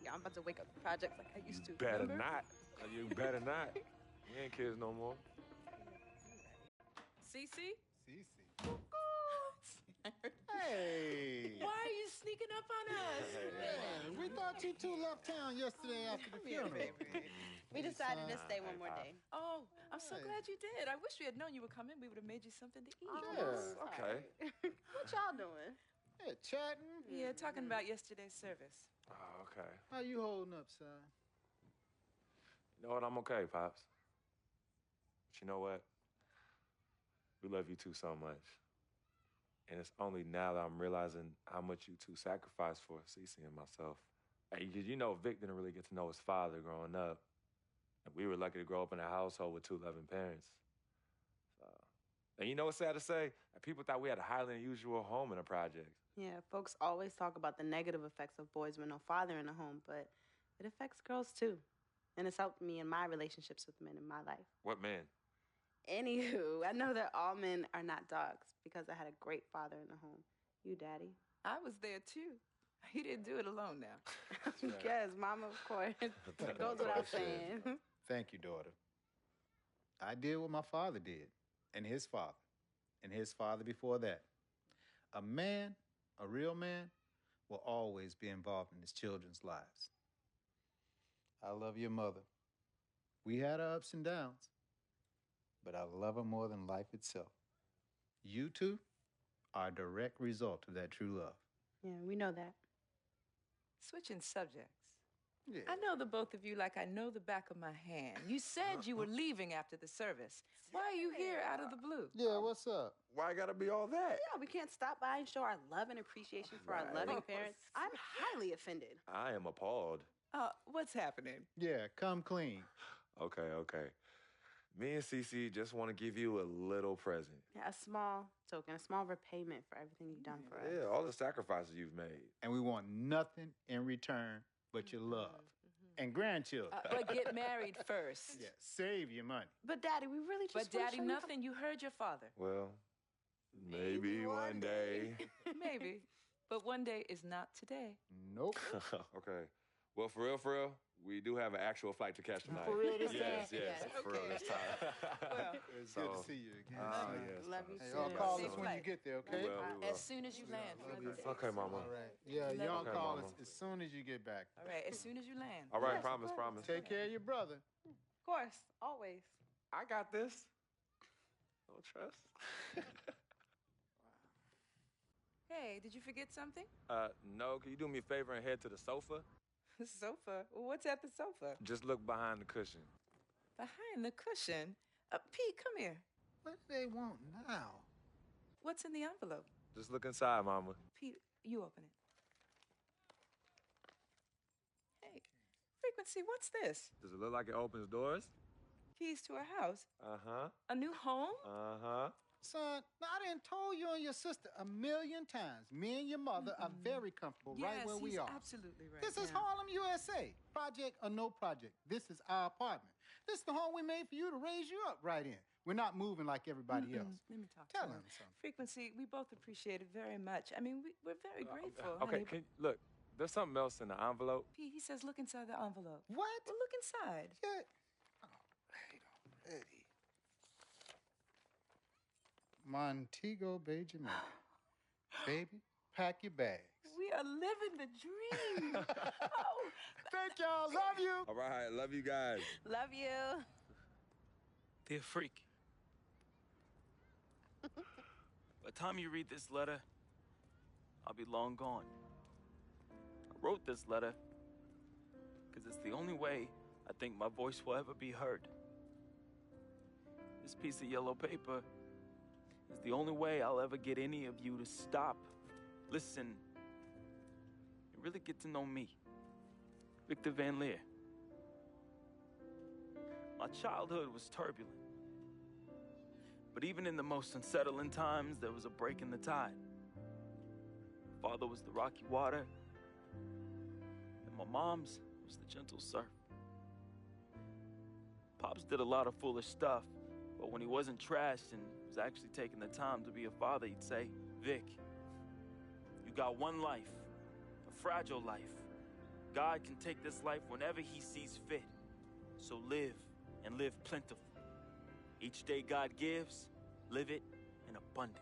B: Yeah, I'm about to wake up the projects like I used to.
A: Better
B: remember?
A: not. You better not. We ain't kids no more.
J: Cece?
I: Hey!
K: Why are you sneaking up on us?
I: Man, we thought you two left town yesterday after the funeral.
B: We decided to stay one more day.
J: Oh, I'm so glad you did. I wish we had known you would come in. We would have made you something to eat.
I: Yeah.
A: Okay.
B: What y'all doing?
I: Yeah, chatting.
J: Yeah, talking about yesterday's service.
A: Oh, okay.
I: How you holding up, son?
A: You know what? I'm okay, Pops. But you know what? We love you two so much. And it's only now that I'm realizing how much you two sacrificed for Cece and myself. Hey, you know, Vic didn't really get to know his father growing up. And we were lucky to grow up in a household with 2 loving parents. And you know what's sad to say? People thought we had a highly unusual home in the projects.
B: Yeah, folks always talk about the negative effects of boys with no father in the home, but it affects girls too. And it's helped me in my relationships with men in my life.
A: What man?
B: Anywho, I know that all men are not dogs because I had a great father in the home. You, Daddy.
K: I was there too. He didn't do it alone now.
B: Yes, Mama, of course. It goes without saying.
L: Thank you, daughter. I did what my father did, and his father before that. A man, a real man, will always be involved in his children's lives. I love your mother. We had our ups and downs, but I love her more than life itself. You two are a direct result of that true love.
B: Yeah, we know that.
K: Switching subjects.
I: Yeah.
G: I know the both of you like I know the back of my hand. You said you were leaving after the service. Why are you here out of the blue?
I: Yeah, what's up?
P: Why gotta be all that?
B: Yeah, we can't stop by and show our love and appreciation for our loving parents. I'm highly offended.
P: I am appalled.
G: What's happening?
I: Yeah, come clean.
P: Okay. Me and Cece just want to give you a little present.
B: Yeah, a small token, a small repayment for everything you've done for us.
P: Yeah, all the sacrifices you've made.
I: And we want nothing in return but your love. And grandchildren.
G: But get married first.
I: Yeah, save your money.
B: But Daddy, we really just
G: But Daddy, nothing. You heard your father.
P: Well, maybe one day.
G: Maybe. But one day is not today.
I: Nope.
P: Okay. Well, for real, we do have an actual flight to catch tonight.
I: For real this time?
P: Yes. For real this time.
G: Well,
I: it's good to see you again.
P: Yes.
B: Love you
I: Hey,
B: too.
I: y'all call
G: Safe
I: us when
G: flight.
I: you get there, okay?
P: We will.
G: As soon as you land.
P: Okay, Mama.
I: All right. Yeah, y'all
P: Okay,
I: call
P: Mama.
I: us as soon as you get back.
G: All right, as soon as you land.
P: All right,
B: Yes,
P: promise.
I: Take care of your brother.
B: Of course, always.
P: I got this. No trust.
G: Hey, did you forget something?
A: No, can you do me a favor and head to the sofa?
G: The sofa? What's at the sofa?
A: Just look behind the cushion.
G: Behind the cushion? Pete, come here.
I: What do they want now?
G: What's in the envelope?
A: Just look inside, Mama.
G: Pete, you open it. Hey, Frequency, what's this?
A: Does it look like it opens doors?
G: Keys to a house?
A: Uh-huh.
G: A new home?
A: Uh-huh.
I: Son, I done told you and your sister a million times. Me and your mother are very comfortable right where we are.
G: Absolutely right.
I: This is Harlem, USA. Project or no project. This is our apartment. This is the home we made for you to raise you up right in. We're not moving like everybody else.
G: Let me talk
I: Tell
G: to
I: him something.
G: Frequency, we both appreciate it very much. I mean, we're very grateful.
A: Okay,
G: honey.
A: look, there's something else in the envelope.
G: Pete, he says look inside the envelope.
I: What?
G: Well, look inside.
I: Yeah. Already. Montego Bay, Jamaica. Baby, pack your bags.
G: We are living the dream. Oh,
I: thank y'all. Love you.
P: All right, love you guys.
B: Love you.
C: Dear Freq, by the time you read this letter, I'll be long gone. I wrote this letter because it's the only way I think my voice will ever be heard. This piece of yellow paper is the only way I'll ever get any of you to stop, listen, and really get to know me, Victor Van Leer. My childhood was turbulent, but even in the most unsettling times, there was a break in the tide. Father was the rocky water, and my mom's was the gentle surf. Pops did a lot of foolish stuff, but when he wasn't trashed and was actually taking the time to be a father, he'd say, Vic, you got one life, a fragile life. God can take this life whenever he sees fit. So live, and live plentiful. Each day God gives, live it in abundance.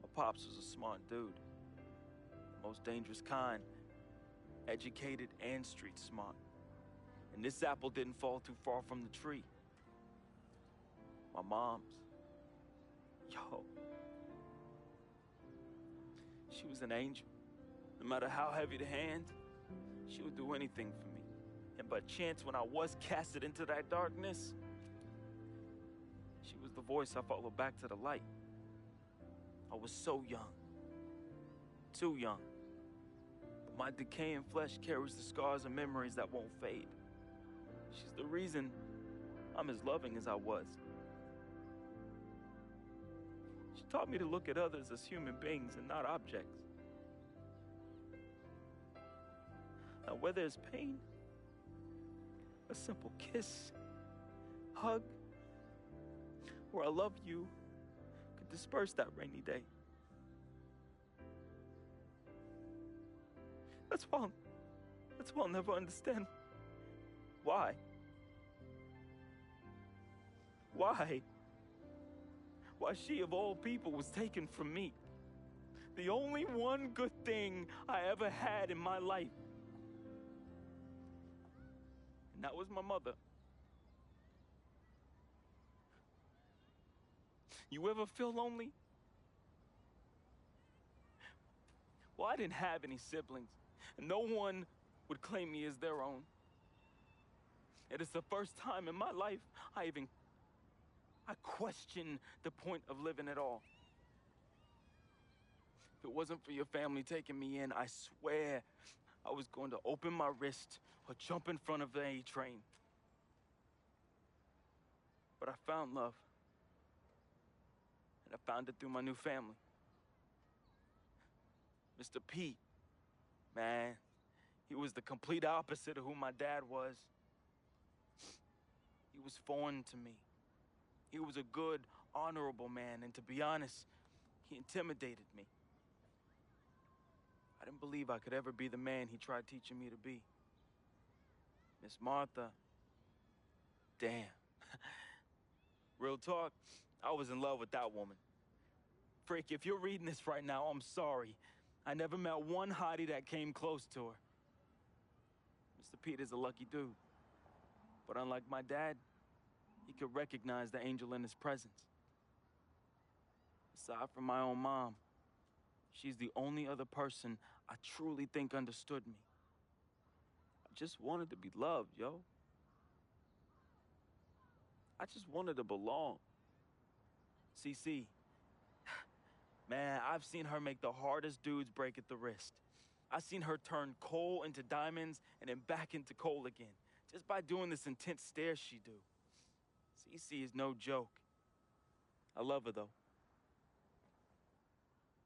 C: My pops was a smart dude, the most dangerous kind, educated and street smart. And this apple didn't fall too far from the tree. My mom's, she was an angel. No matter how heavy the hand, she would do anything for me. And by chance, when I was casted into that darkness, she was the voice I followed back to the light. I was so young, too young. But my decaying flesh carries the scars and memories that won't fade. She's the reason I'm as loving as I was. She taught me to look at others as human beings and not objects. Now, where there's pain, a simple kiss, hug, or I love you could disperse that rainy day. That's why I'll never understand why. Why she of all people was taken from me. The only one good thing I ever had in my life. And that was my mother. You ever feel lonely? Well, I didn't have any siblings, and no one would claim me as their own. It is the first time in my life I question the point of living at all. If it wasn't for your family taking me in, I swear I was going to open my wrist or jump in front of the A train. But I found love. And I found it through my new family. Mr. Pete, man, he was the complete opposite of who my dad was. He was foreign to me. He was a good, honorable man, and to be honest, he intimidated me. I didn't believe I could ever be the man he tried teaching me to be. Miss Martha, damn. Real talk, I was in love with that woman. Freq, if you're reading this right now, I'm sorry. I never met one hottie that came close to her. Mr. Pete is a lucky dude. But unlike my dad, he could recognize the angel in his presence. Aside from my own mom, she's the only other person I truly think understood me. I just wanted to be loved, yo. I just wanted to belong. CC, man, I've seen her make the hardest dudes break at the wrist. I've seen her turn coal into diamonds and then back into coal again, just by doing this intense stare she do. CC is no joke. I love her, though.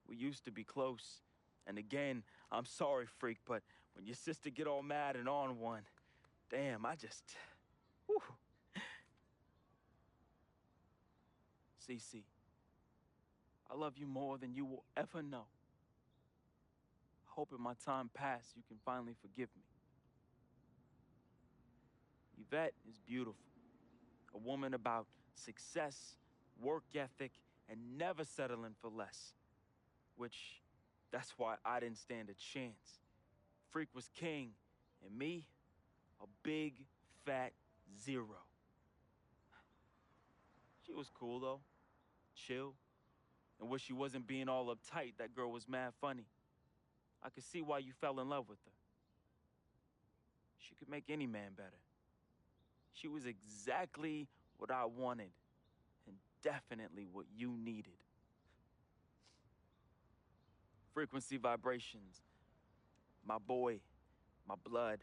C: We used to be close. And again, I'm sorry, Freq, but when your sister get all mad and on one, damn, whew. CC, I love you more than you will ever know. I hope in my time past you can finally forgive me. Yvette is beautiful. A woman about success, work ethic, and never settling for less. Which, that's why I didn't stand a chance. Freq was king, and me, a big, fat zero. She was cool, though. Chill. And when she wasn't being all uptight, that girl was mad funny. I could see why you fell in love with her. She could make any man better. She was exactly what I wanted, and definitely what you needed. Frequency vibrations. My boy, my blood.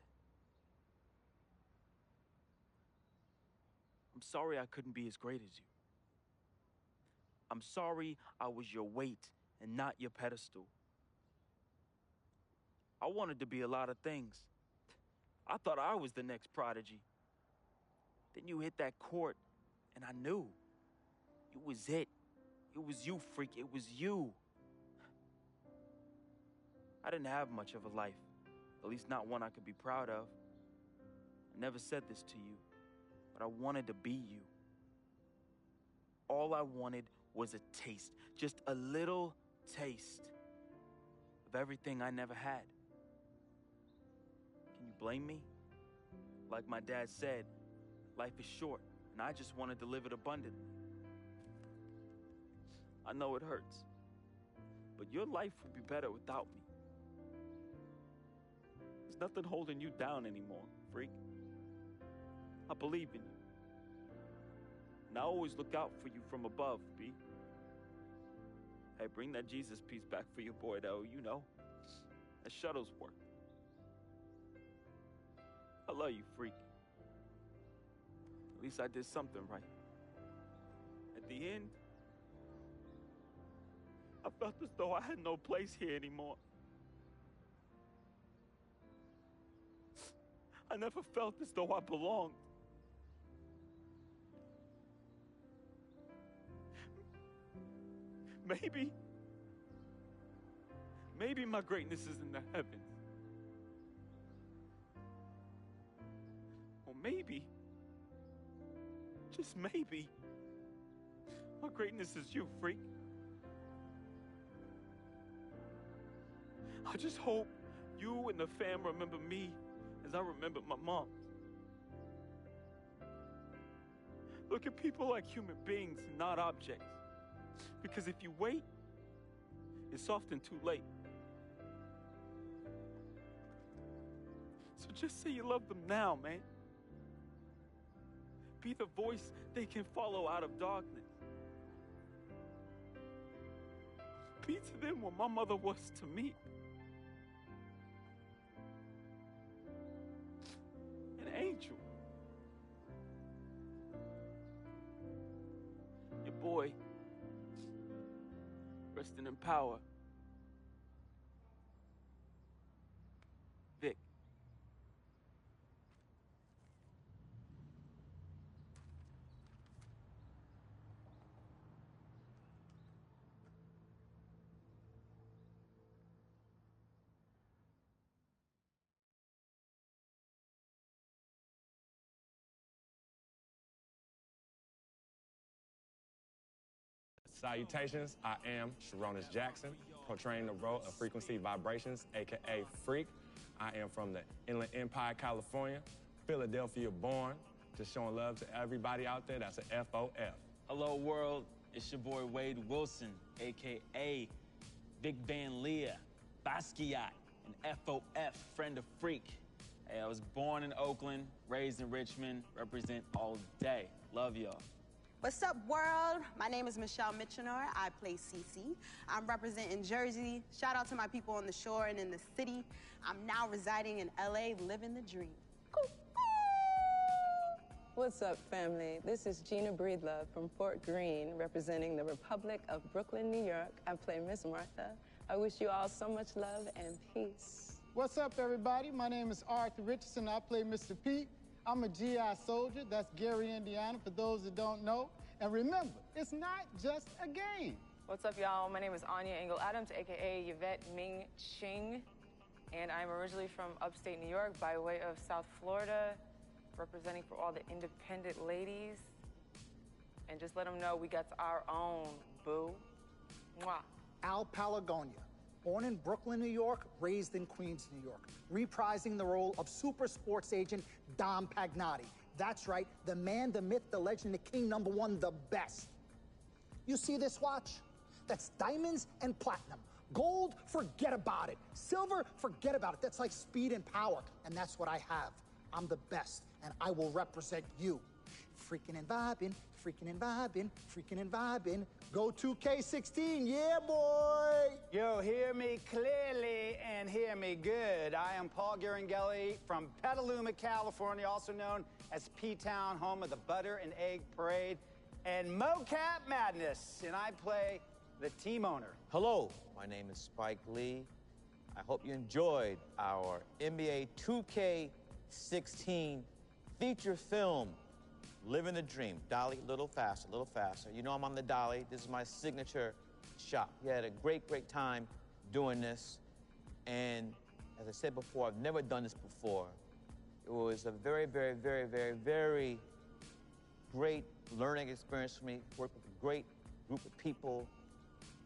C: I'm sorry I couldn't be as great as you. I'm sorry I was your weight and not your pedestal. I wanted to be a lot of things. I thought I was the next prodigy. Then you hit that court, and I knew. It was it. It was you, Freq. It was you. I didn't have much of a life, at least not one I could be proud of. I never said this to you, but I wanted to be you. All I wanted was a taste, just a little taste of everything I never had. Can you blame me? Like my dad said, life is short, and I just wanted to live it abundantly. I know it hurts, but your life would be better without me. There's nothing holding you down anymore, Freq. I believe in you. And I always look out for you from above, B. Hey, bring that Jesus piece back for your boy, though, you know. That shuttle's work. I love you, Freq. At least I did something right. At the end, I felt as though I had no place here anymore. I never felt as though I belonged. Maybe my greatness is in the heavens. Or maybe, just maybe, my greatness is you, Freq. I just hope you and the fam remember me as I remember my mom. Look at people like human beings, not objects. Because if you wait, it's often too late. Just say you love them now, man. Be the voice they can follow out of darkness. Be to them what my mother was to me. An angel. Your boy, resting in power. Vic.
R: Salutations, I am Sharonis Jackson, portraying the role of Frequency Vibrations, aka Freq. I am from the Inland Empire, California, Philadelphia born, just showing love to everybody out there. That's an FOF.
C: Hello, world. It's your boy Wade Wilson, aka Vic Van Leer, Basquiat, and FOF, friend of Freq. Hey, I was born in Oakland, raised in Richmond, represent all day. Love y'all.
B: What's up, world? My name is Michelle Mitchenor. I play Cece. I'm representing Jersey. Shout out to my people on the shore and in the city. I'm now residing in LA, living the dream.
G: What's up, family? This is Gina Breedlove from Fort Greene, representing the Republic of Brooklyn, New York. I play Miss Martha. I wish you all so much love and peace.
I: What's up, everybody? My name is Arthur Richardson. I play Mr. Pete. I'm a GI soldier. That's Gary, Indiana, for those that don't know. And remember, it's not just a game.
K: What's up, y'all? My name is Anya Engel Adams, aka Yvette Ming Ching, and I'm originally from upstate New York by way of South Florida, representing for all the independent ladies. And just let them know we got our own, boo. Mwah.
H: Al Palagonia, born in Brooklyn, New York, raised in Queens, New York, reprising the role of super sports agent Dom Pagnotti. That's right, the man, the myth, the legend, the king, #1, the best. You see this watch? That's diamonds and platinum. Gold, forget about it. Silver, forget about it. That's like speed and power, and that's what I have. I'm the best, and I will represent you. Freaking and vibing, freaking and vibing, freaking and vibing. Go 2K16, yeah, boy!
L: Yo, hear me clearly and hear me good. I am Paul Garangelli from Petaluma, California, also known as P-Town, home of the Butter and Egg Parade and Mocap Madness, and I play the team owner.
E: Hello, my name is Spike Lee. I hope you enjoyed our NBA 2K16 feature film, Living the Dream. Dolly, a little faster, a little faster. You know I'm on the dolly. This is my signature shot. We had a great, great time doing this. And as I said before, I've never done this before. It was a very, very, very, very, very great learning experience for me. Worked with a great group of people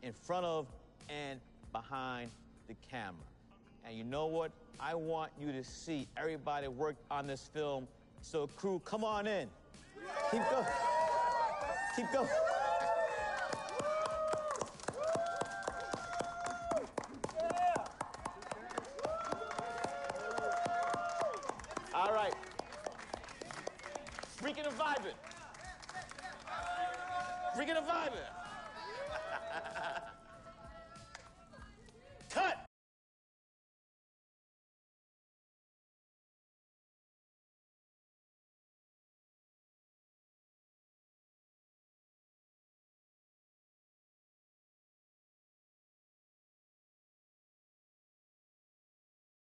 E: in front of and behind the camera. And you know what? I want you to see everybody worked on this film. So crew, come on in. Keep going. Keep going. All right. Freaking and vibing. Freaking and vibing.